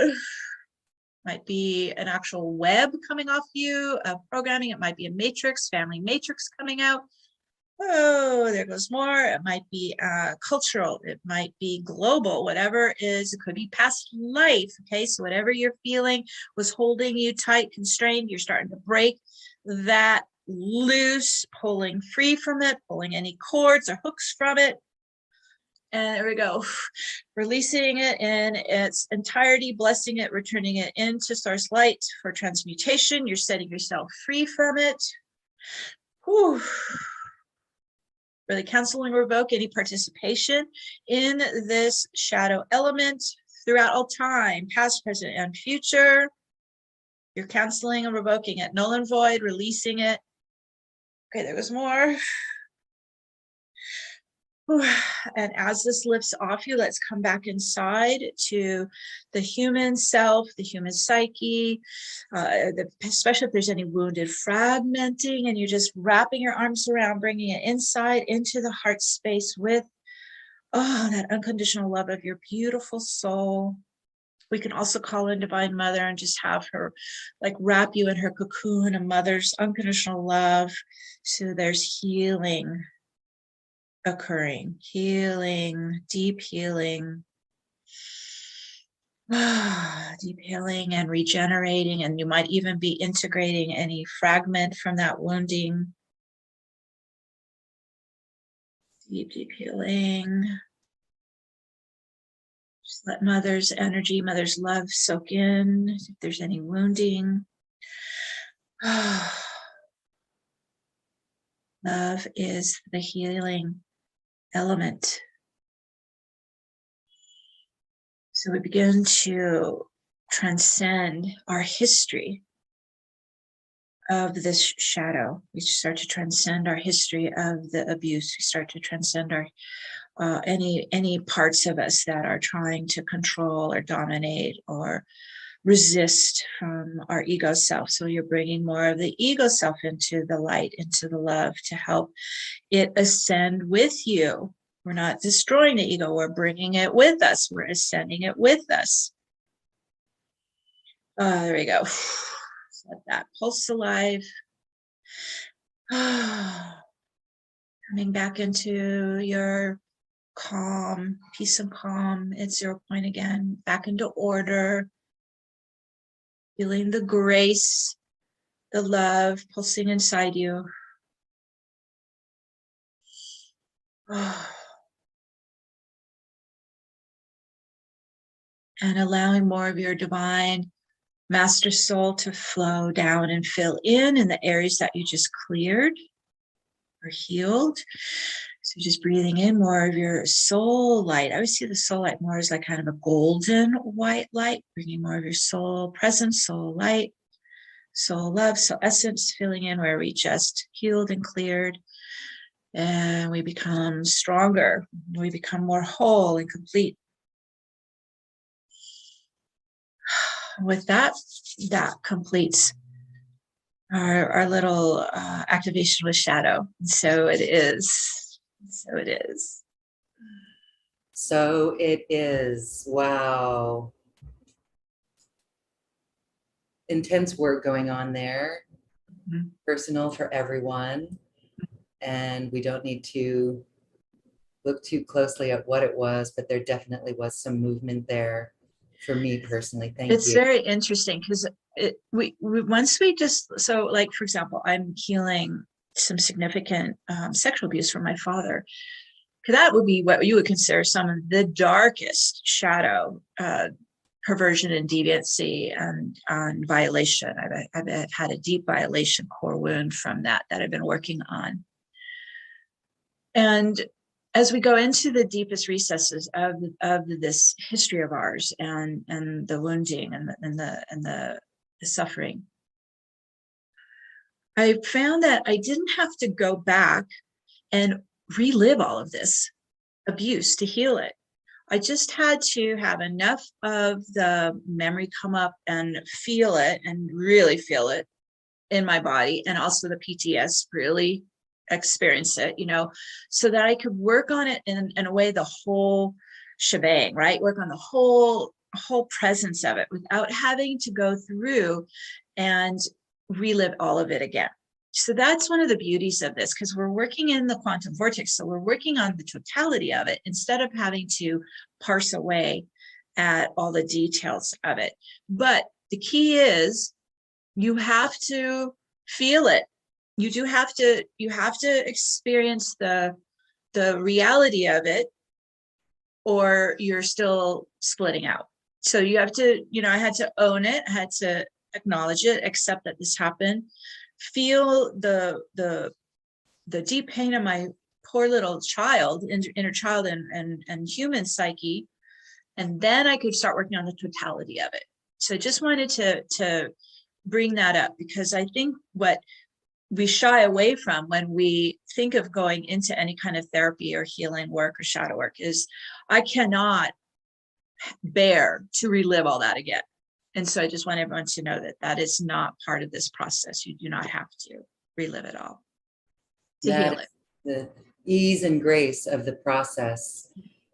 Might be an actual web coming off you of programming. It might be a matrix, family matrix coming out. Oh, there goes more. It might be cultural. It might be global, whatever is. It could be past life. Okay, so whatever you're feeling was holding you tight, constrained, you're starting to break that loose, pulling free from it, pulling any cords or hooks from it. And there we go, releasing it in its entirety, blessing it, returning it into source light for transmutation. You're setting yourself free from it. Whew. Really cancel and revoke any participation in this shadow element throughout all time, past, present, and future. You're canceling and revoking it, null and void, releasing it. Okay, there was more. And as this lifts off you, let's come back inside to the human self, the human psyche, especially if there's any wounded fragmenting, and you're just wrapping your arms around, bringing it inside into the heart space with, that unconditional love of your beautiful soul. We can also call in Divine Mother and just have her like wrap you in her cocoon, a mother's unconditional love. So there's healing occurring, healing, deep healing, deep healing and regenerating. And you might even be integrating any fragment from that wounding. Deep, deep healing. Just let mother's energy, mother's love soak in if there's any wounding. Love is the healing element. So we begin to transcend our history of this shadow. We start to transcend our history of the abuse. We start to transcend our any parts of us that are trying to control or dominate or resist from our ego self. So you're bringing more of the ego self into the light, into the love, to help it ascend with you. We're not destroying the ego, we're bringing it with us, we're ascending it with us. There we go. Let that pulse alive. Coming back into your calm, peace and calm at 0 point again, back into order. Feeling the grace, the love pulsing inside you. And allowing more of your divine master soul to flow down and fill in the areas that you just cleared or healed. So just breathing in more of your soul light. I always see the soul light more as like kind of a golden white light, bringing more of your soul presence, soul light, soul love, soul essence, filling in where we just healed and cleared. And we become stronger. We become more whole and complete. With that, that completes our little activation with shadow. So it is. So it is. So it is. Wow. Intense work going on there. Mm-hmm. Personal for everyone. And we don't need to look too closely at what it was, but there definitely was some movement there for me personally. Thank you. It's very interesting because we once we just, so like, for example, I'm healing some significant sexual abuse from my father. Because that would be what you would consider some of the darkest shadow perversion and deviancy and violation. I've had a deep violation core wound from that I've been working on. And as we go into the deepest recesses of this history of ours and the wounding and the suffering, I found that I didn't have to go back and relive all of this abuse to heal it. I just had to have enough of the memory come up and feel it and really feel it in my body, and also the PTS really experience it, so that I could work on it in a way, the whole shebang, right? Work on the whole presence of it without having to go through and relive all of it again. So that's one of the beauties of this, because we're working in the quantum vortex. So we're working on the totality of it instead of having to parse away at all the details of it. But the key is you have to feel it. You have to experience the reality of it, or you're still splitting out. So you have to, I had to own it, I had to acknowledge it, accept that this happened, feel the deep pain of my poor little child, inner child and human psyche, and then I could start working on the totality of it. So I just wanted to bring that up, because I think what we shy away from when we think of going into any kind of therapy or healing work or shadow work is, I cannot bear to relive all that again. And so I just want everyone to know that is not part of this process. You do not have to relive it all to heal it. The ease and grace of the process,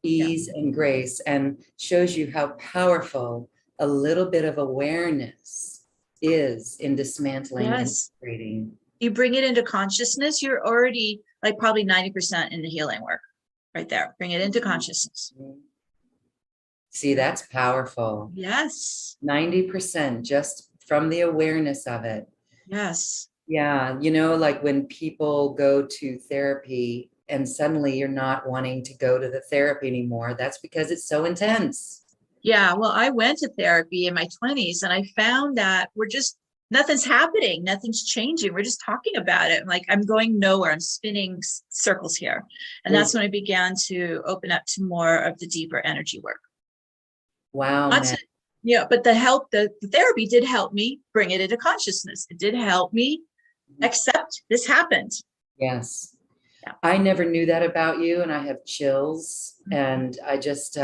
and grace, and shows you how powerful a little bit of awareness is in dismantling and integrating. You bring it into consciousness, you're already like probably 90% in the healing work right there. Bring it into consciousness. See, that's powerful. Yes. 90% just from the awareness of it. Yes. Yeah. Like when people go to therapy and suddenly you're not wanting to go to the therapy anymore, that's because it's so intense. Yeah. Well, I went to therapy in my 20s and I found that nothing's happening. Nothing's changing. We're just talking about it. Like, I'm going nowhere. I'm spinning circles here. And that's when I began to open up to more of the deeper energy work. Wow. But the therapy did help me bring it into consciousness. It did help me accept this happened. Yes. Yeah. I never knew that about you, and I have chills. And I just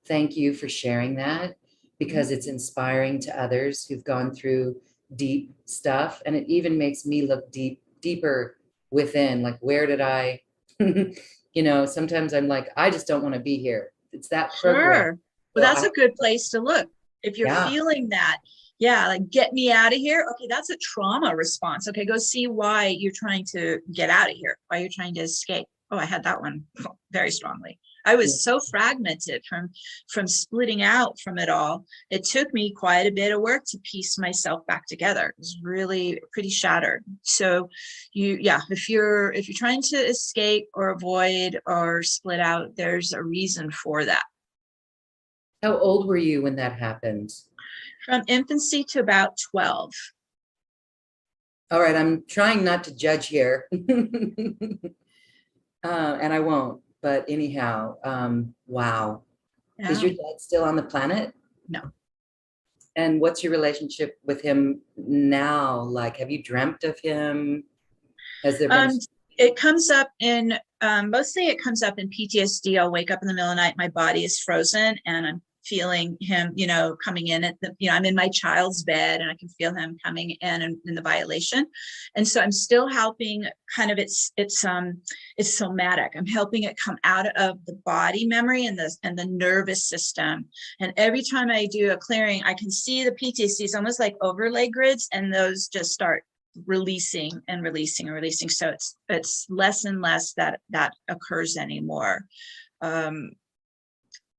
thank you for sharing that, because it's inspiring to others who've gone through deep stuff. And it even makes me look deeper within, like, where did I, sometimes I'm like, I just don't want to be here. It's that program. Sure. Well, that's a good place to look. If you're feeling that, like, get me out of here. Okay, that's a trauma response. Okay, go see why you're trying to get out of here, why you're trying to escape. Oh, I had that one very strongly. I was so fragmented from splitting out from it all. It took me quite a bit of work to piece myself back together. It was really pretty shattered. So if you're trying to escape or avoid or split out, there's a reason for that. How old were you when that happened? From infancy to about 12. All right, I'm trying not to judge here. And I won't. But anyhow, wow. Yeah. Is your dad still on the planet? No. And what's your relationship with him now? Like, have you dreamt of him? Has there been? It comes up in, mostly it comes up in PTSD. I'll wake up in the middle of the night, my body is frozen, and I'm feeling him, coming in at the, I'm in my child's bed and I can feel him coming in the violation. And so I'm still helping kind of, it's somatic. I'm helping it come out of the body memory and the nervous system. And every time I do a clearing, I can see the PTSD is almost like overlay grids, and those just start releasing and releasing and releasing. So it's less and less that occurs anymore.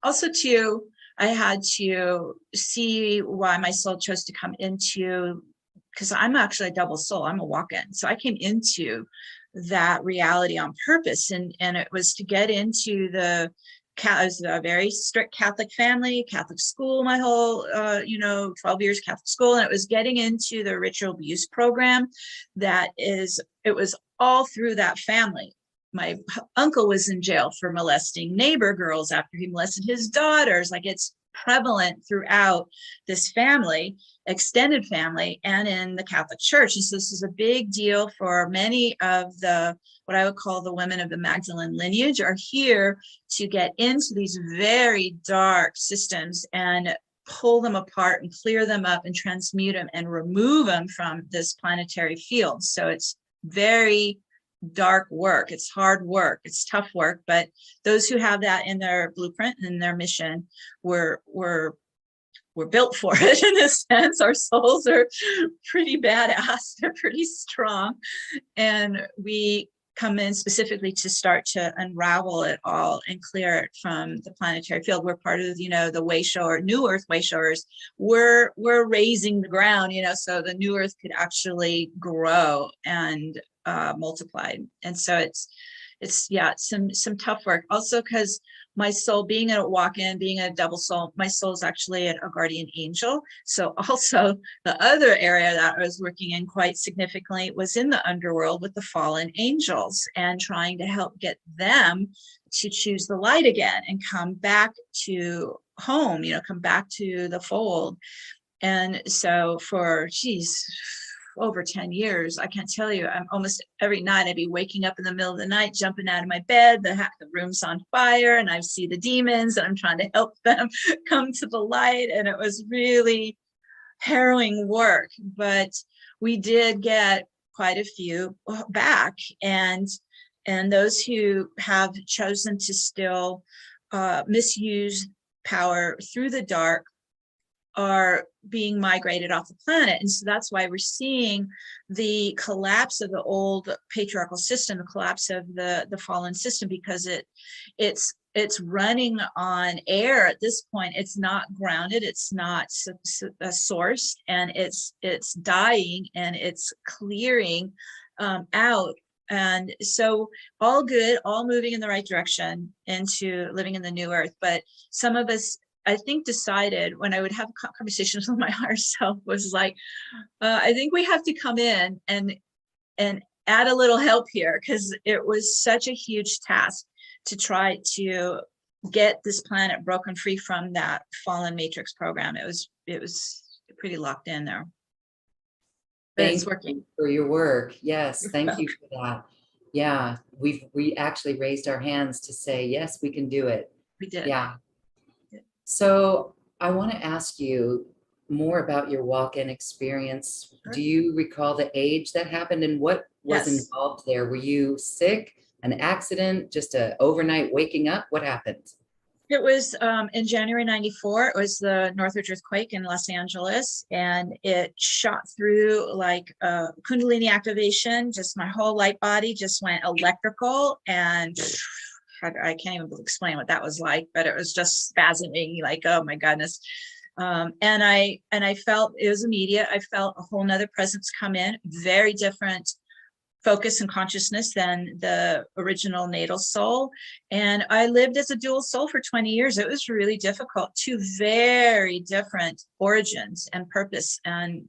Also too, I had to see why my soul chose to come into because I'm actually a double soul. I'm a walk-in. So I came into that reality on purpose. And it was to get into it was a very strict Catholic family, Catholic school, my whole, 12 years Catholic school. And it was getting into the ritual abuse program it was all through that family. My uncle was in jail for molesting neighbor girls after he molested his daughters. Like, it's prevalent throughout this family, extended family, and in the Catholic Church. And so this is a big deal for many of what I would call the women of the Magdalene lineage are here to get into these very dark systems and pull them apart and clear them up and transmute them and remove them from this planetary field. So it's very dark work. It's hard work. It's tough work. But those who have that in their blueprint and their mission were built for it in a sense. Our souls are pretty badass. They're pretty strong. And we come in specifically to start to unravel it all and clear it from the planetary field. We're part of, the way shower, new earth way showers. We're raising the ground, so the new earth could actually grow and multiply. And so it's some tough work. Also, because my soul, being a walk-in, being a double soul, my soul is actually a guardian angel. So also the other area that I was working in quite significantly was in the underworld with the fallen angels and trying to help get them to choose the light again and come back to home, come back to the fold. And so for, over 10 years, I can't tell you, I'm almost every night I'd be waking up in the middle of the night, jumping out of my bed, the room's on fire, and I see the demons, and I'm trying to help them come to the light. And it was really harrowing work, but we did get quite a few back. And those who have chosen to still misuse power through the dark are being migrated off the planet. And so that's why we're seeing the collapse of the old patriarchal system, the collapse of the fallen system, because it's running on air at this point. It's not grounded, it's not sourced, and it's dying and it's clearing out. And so all good, all moving in the right direction into living in the new earth. But some of us, I think, decided when I would have conversations with my higher self was like, I think we have to come in and add a little help here, because it was such a huge task to try to get this planet broken free from that fallen matrix program. It was pretty locked in there. But it's working. For your work. Yes, thank you for that. Yeah, we actually raised our hands to say, yes, we can do it. We did. Yeah. So I want to ask you more about your walk-in experience. Sure. Do you recall the age that happened and what was involved there? Were you sick, an accident, just a overnight waking up? What happened? It was in January 94. It was the Northridge earthquake in Los Angeles, and it shot through like Kundalini activation. Just my whole light body just went electrical, and I can't even explain what that was like, but it was just spasming, like, oh my goodness. And I felt, it was immediate. I felt a whole nother presence come in, very different focus and consciousness than the original natal soul. And I lived as a dual soul for 20 years. It was really difficult. Two very different origins and purpose and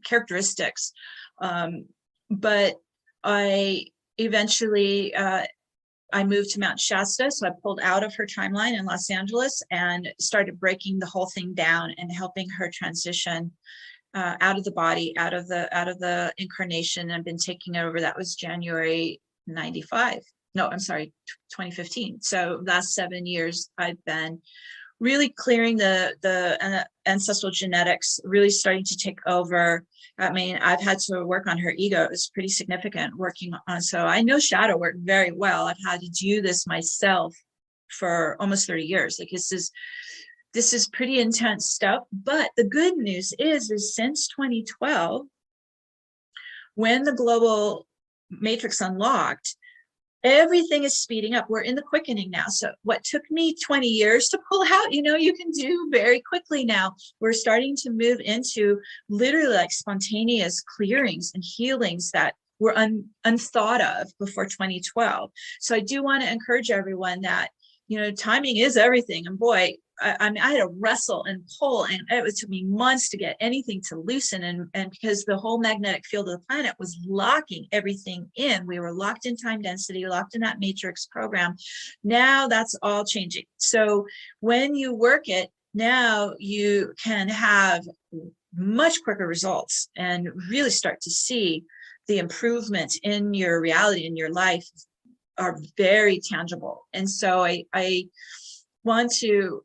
characteristics. But I eventually, I moved to Mount Shasta, so I pulled out of her timeline in Los Angeles and started breaking the whole thing down and helping her transition out of the body, out of the incarnation, and been taking it over. That was January 95. No, I'm sorry, 2015. So last 7 years, I've been really clearing the ancestral genetics, really starting to take over. I mean, I've had to work on her ego. It's pretty significant working on. So I know shadow work very well. I've had to do this myself for almost 30 years. Like this is pretty intense stuff. But the good news is since 2012, when the global matrix unlocked, everything is speeding up. We're in the quickening now. So what took me 20 years to pull out, you can do very quickly now. We're starting to move into literally like spontaneous clearings and healings that were unthought of before 2012. So I do want to encourage everyone that, timing is everything. And boy, I had to wrestle and pull, and it took me months to get anything to loosen. And because the whole magnetic field of the planet was locking everything in, we were locked in time density, locked in that matrix program. Now that's all changing. So when you work it, now you can have much quicker results and really start to see the improvement in your reality, in your life, are very tangible. And so I want to,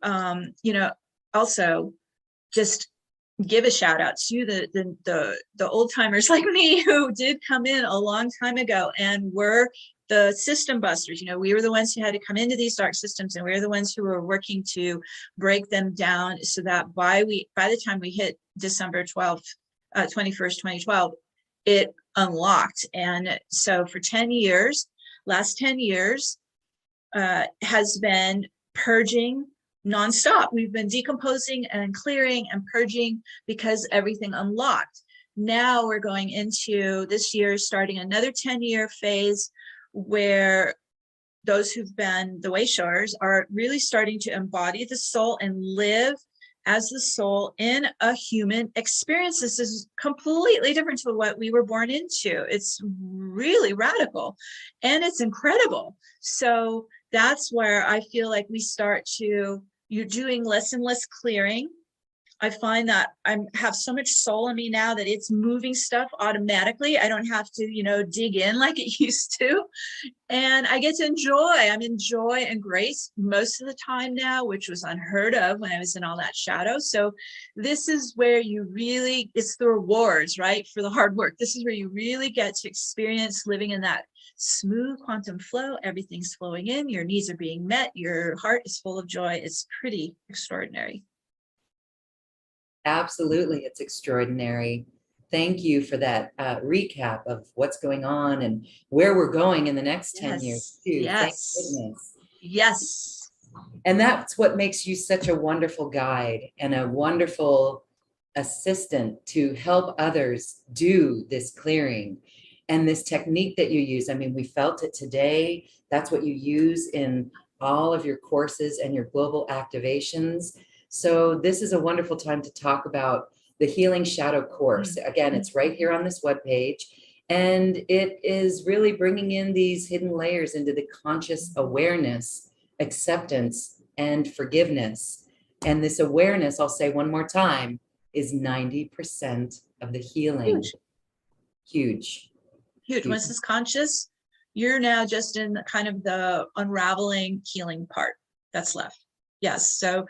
also just give a shout out to the old timers like me who did come in a long time ago and were the system busters. We were the ones who had to come into these dark systems, and we were the ones who were working to break them down so that by the time we hit December 21st, 2012, it unlocked. And so for 10 years, last 10 years has been purging nonstop. We've been decomposing and clearing and purging because everything unlocked. Now we're going into this year, starting another 10-year phase where those who've been the way showers are really starting to embody the soul and live as the soul in a human experience. This is completely different to what we were born into. It's really radical and it's incredible. So that's where I feel like you're doing less and less clearing. I find that I have so much soul in me now that it's moving stuff automatically. I don't have to, dig in like it used to. And I get to enjoy. I'm in joy and grace most of the time now, which was unheard of when I was in all that shadow. So this is where it's the rewards, right, for the hard work. This is where you really get to experience living in that smooth quantum flow. Everything's flowing in. Your needs are being met. Your heart is full of joy. It's pretty extraordinary. Absolutely, it's extraordinary. Thank you for that recap of what's going on and where we're going in the next 10 years too. Yes. Thank goodness. Yes. And that's what makes you such a wonderful guide and a wonderful assistant to help others do this clearing. And this technique that you use, I mean, we felt it today. That's what you use in all of your courses and your global activations. So this is a wonderful time to talk about the Healing Shadow course. Again, it's right here on this webpage, and it is really bringing in these hidden layers into the conscious awareness, acceptance, and forgiveness. And this awareness, I'll say one more time, is 90% of the healing. Huge. Once it's conscious, you're now just in kind of the unraveling healing part that's left. Yes. So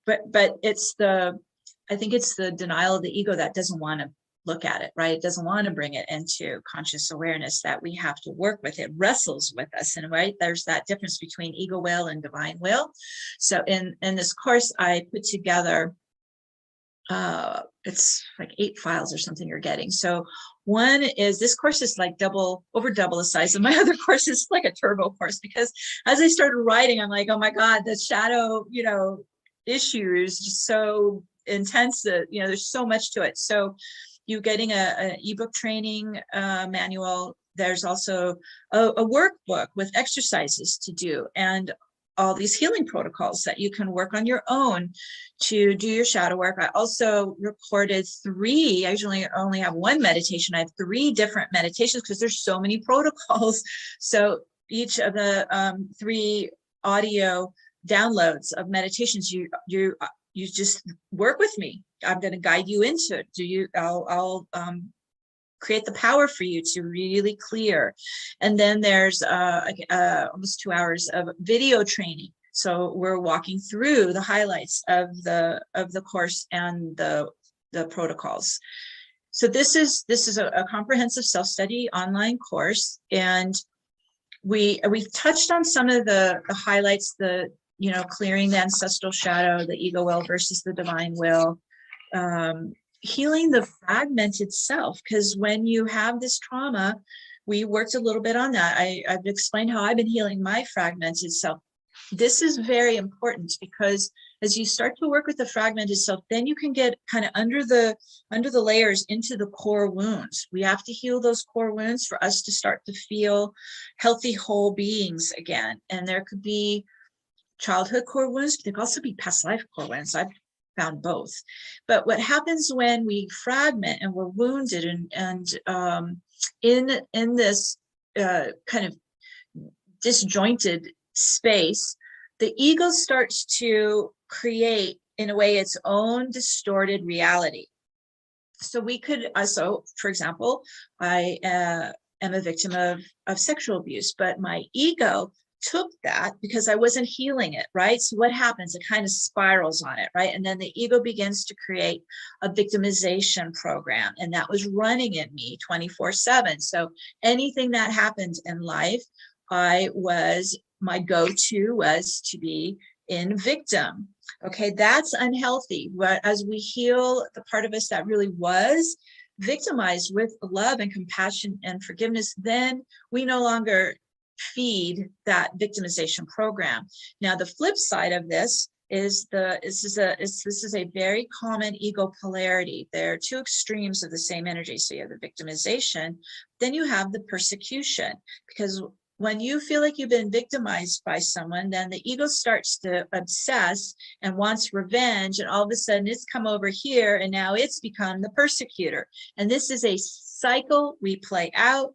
but I think it's the denial of the ego that doesn't want to look at it, right? It doesn't want to bring it into conscious awareness, that we have to work with. It wrestles with us. And right, there's that difference between ego will and divine will. So in this course, I put together, it's like 8 files or something you're getting. So one is, this course is like over double the size of my other course. It's like a turbo course, because as I started writing, I'm like, oh my God, the shadow, issue is just so intense that there's so much to it. So you're getting an ebook training manual. There's also a workbook with exercises to do, and all these healing protocols that you can work on your own to do your shadow work. I also recorded 3. I usually only have 1 meditation. I have 3 different meditations because there's so many protocols. So each of the 3 audio downloads of meditations, you just work with me. I'm going to guide you into it. I'll create the power for you to really clear. And then there's almost 2 hours of video training. So we're walking through the highlights of the course and the protocols. So this is a comprehensive self-study online course, and we've touched on some of the highlights, clearing the ancestral shadow, the ego will versus the divine will, healing the fragmented self, because when you have this trauma, we worked a little bit on that. I've explained how I've been healing my fragmented self. This is very important because as you start to work with the fragmented self, then you can get kind of under the layers into the core wounds. We have to heal those core wounds for us to start to feel healthy, whole beings again. And there could be childhood core wounds, but there could also be past life core wounds. I've found both. But what happens when we fragment and we're wounded and in this kind of disjointed space, the ego starts to create, in a way, its own distorted reality. So we could, so for example, I am a victim of sexual abuse, but my ego took that because I wasn't healing it, right? So what happens? It kind of spirals on it, right? And then the ego begins to create a victimization program, and that was running in me 24/7. So anything that happened in life, my go-to was to be in victim. Okay, that's unhealthy. But as we heal the part of us that really was victimized with love and compassion and forgiveness, then we no longer feed that victimization program. Now, the flip side of this is this is a very common ego polarity. There are two extremes of the same energy. So you have the victimization, then you have the persecution, because when you feel like you've been victimized by someone, then the ego starts to obsess and wants revenge. And all of a sudden it's come over here and now it's become the persecutor. And this is a cycle we play out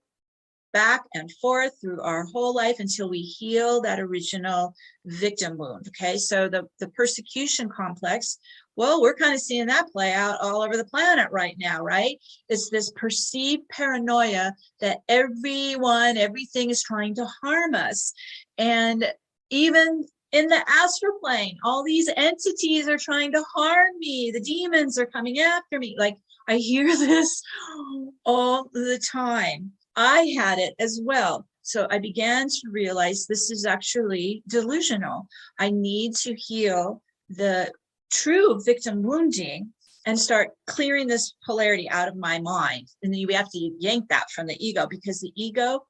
back and forth through our whole life until we heal that original victim wound. Okay, so the persecution complex, well, we're kind of seeing that play out all over the planet right now, right? It's this perceived paranoia that everything is trying to harm us. And even in the astral plane, all these entities are trying to harm me. The demons are coming after me. Like, I hear this all the time. I had it as well. So I began to realize this is actually delusional. I need to heal the true victim wounding and start clearing this polarity out of my mind. And then we have to yank that from the ego, because the ego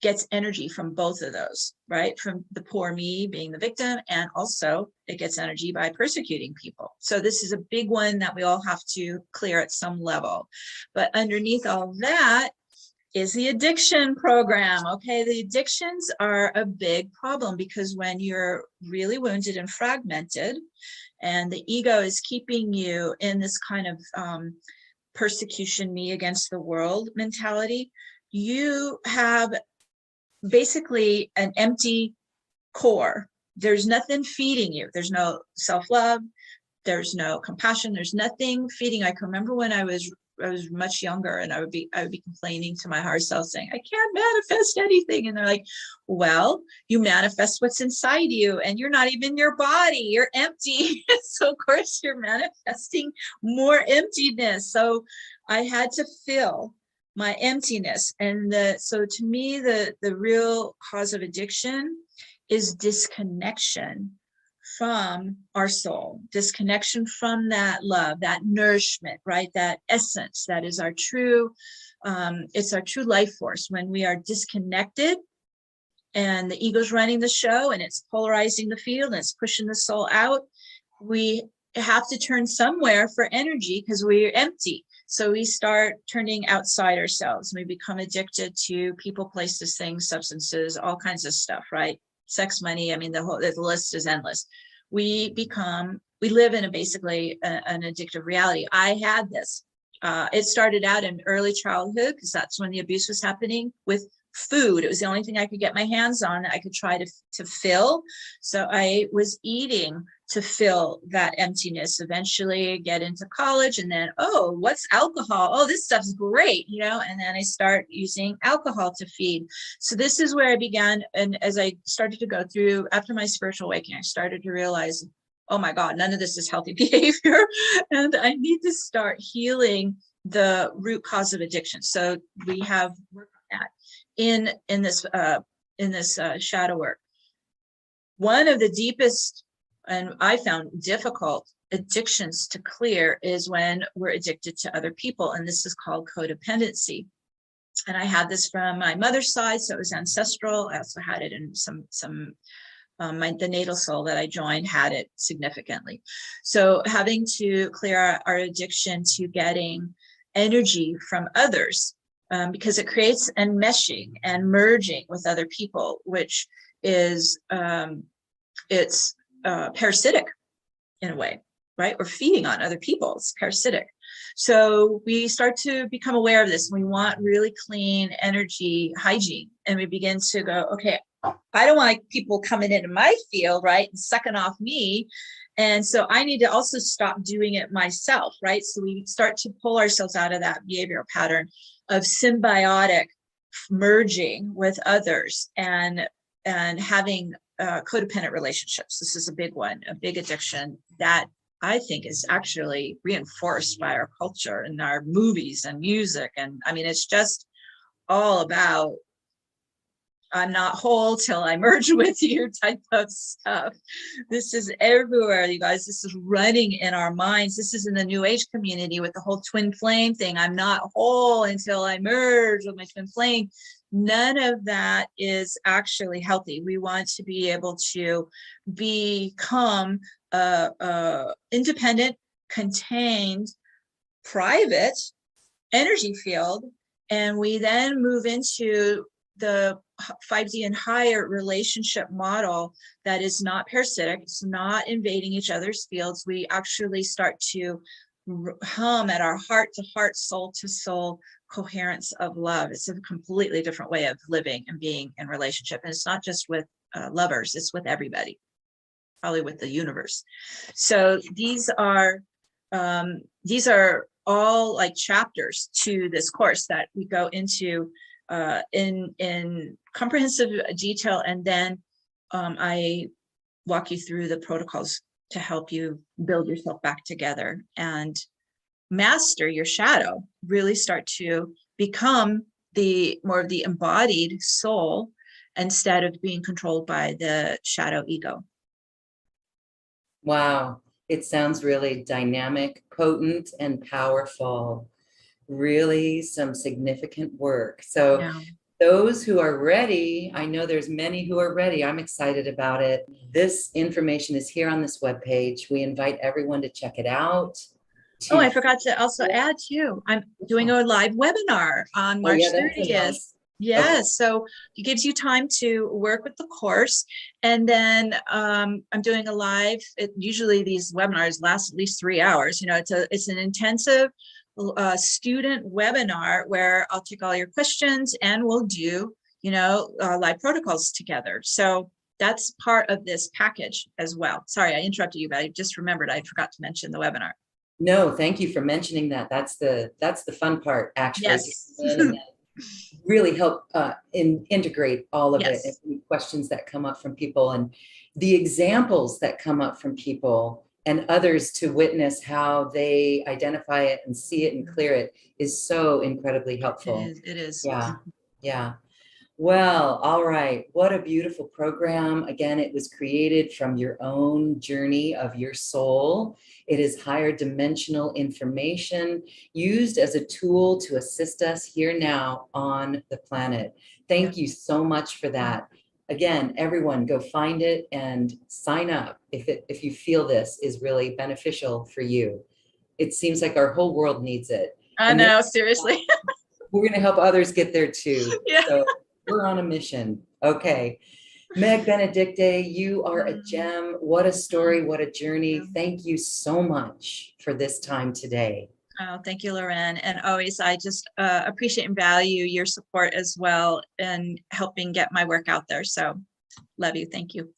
gets energy from both of those, right? From the poor me being the victim, and also it gets energy by persecuting people. So this is a big one that we all have to clear at some level. But underneath all that is the addiction program. Okay, the addictions are a big problem, because when you're really wounded and fragmented and the ego is keeping you in this kind of persecution, me against the world mentality, you have basically an empty core. There's nothing feeding you. There's no self-love. There's no compassion. There's nothing feeding. I can remember when I was much younger, and I would be complaining to my higher self, saying, I can't manifest anything. And they're like, well, you manifest what's inside you, and you're not even your body. You're empty. So of course you're manifesting more emptiness. So I had to fill my emptiness. And so to me, the real cause of addiction is disconnection from our soul, disconnection from that love, that nourishment, right? That essence that is our true, it's our true life force. When we are disconnected and the ego's running the show and it's polarizing the field and it's pushing the soul out, we have to turn somewhere for energy because we're empty. So we start turning outside ourselves. We become addicted to people, places, things, substances, all kinds of stuff, right? Sex, money. I mean, the list is endless. We live in basically an addictive reality. I had this. It started out in early childhood, because that's when the abuse was happening, with food. It was the only thing I could get my hands on that I could try to fill. So I was eating to fill that emptiness. Eventually get into college, and then, oh, what's alcohol? Oh, this stuff's great, and then I start using alcohol to feed. So this is where I began. And as I started to go through, after my spiritual awakening, I started to realize, oh my God, none of this is healthy behavior. And I need to start healing the root cause of addiction. So we have worked on that in this shadow work. One of the deepest, and I found difficult, addictions to clear is when we're addicted to other people. And this is called codependency. And I had this from my mother's side, so it was ancestral. I also had it in the natal soul that I joined had it significantly. So having to clear our addiction to getting energy from others, because it creates enmeshing and merging with other people, which is it's parasitic in a way, right? We're feeding on other people. It's parasitic. So we start to become aware of this. We want really clean energy hygiene, and we begin to go, okay, I don't want people coming into my field, right, and sucking off me. And so I need to also stop doing it myself, right? So we start to pull ourselves out of that behavioral pattern of symbiotic merging with others and having codependent relationships. This is a big one, a big addiction that I think is actually reinforced by our culture and our movies and music. And I mean, it's just all about I'm not whole till I merge with you type of stuff. This is everywhere, you guys. This is running in our minds. This is in the New Age community with the whole twin flame thing. I'm not whole until I merge with my twin flame. None of that is actually healthy. We want to be able to become independent, contained, private energy field. And we then move into the 5D and higher relationship model that is not parasitic. It's not invading each other's fields. We actually start to hum at our heart to heart, soul to soul coherence of love. It's a completely different way of living and being in relationship. And it's not just with lovers, it's with everybody, probably with the universe. So these are all like chapters to this course that we go into in comprehensive detail, and then I walk you through the protocols to help you build yourself back together and master your shadow, really start to become the more of the embodied soul instead of being controlled by the shadow ego. Wow, it sounds really dynamic, potent, and powerful. Really some significant work. So Yeah. those who are ready, I know there's many who are ready. I'm excited about it. This information is here on this webpage. We invite everyone to check it out. Oh, I forgot to also add too, I'm doing a live webinar on March 30th. Yes, okay. So it gives you time to work with the course. And then I'm doing a live, usually these webinars last at least 3 hours. You know, it's an intensive student webinar where I'll take all your questions and we'll do, live protocols together. So that's part of this package as well. Sorry, I interrupted you, but I just remembered I forgot to mention the webinar. No, thank you for mentioning that. That's the fun part, actually. Yes. Really help integrate all of Yes. it, and questions that come up from people and the examples that come up from people and others to witness how they identify it and see it and clear it is so incredibly helpful. It is. Yeah. Yeah. Well, all right. What a beautiful program. Again, it was created from your own journey of your soul. It is higher dimensional information used as a tool to assist us here now on the planet. Thank you so much for that. Again, everyone go find it and sign up if you feel this is really beneficial for you. It seems like our whole world needs it. I know, seriously. We're going to help others get there too. Yeah. So we're on a mission. Okay. Meg Benedicte, you are a gem. What a story. What a journey. Thank you so much for this time today. Oh, thank you, Loren. And always, I just appreciate and value your support as well in helping get my work out there. So love you. Thank you.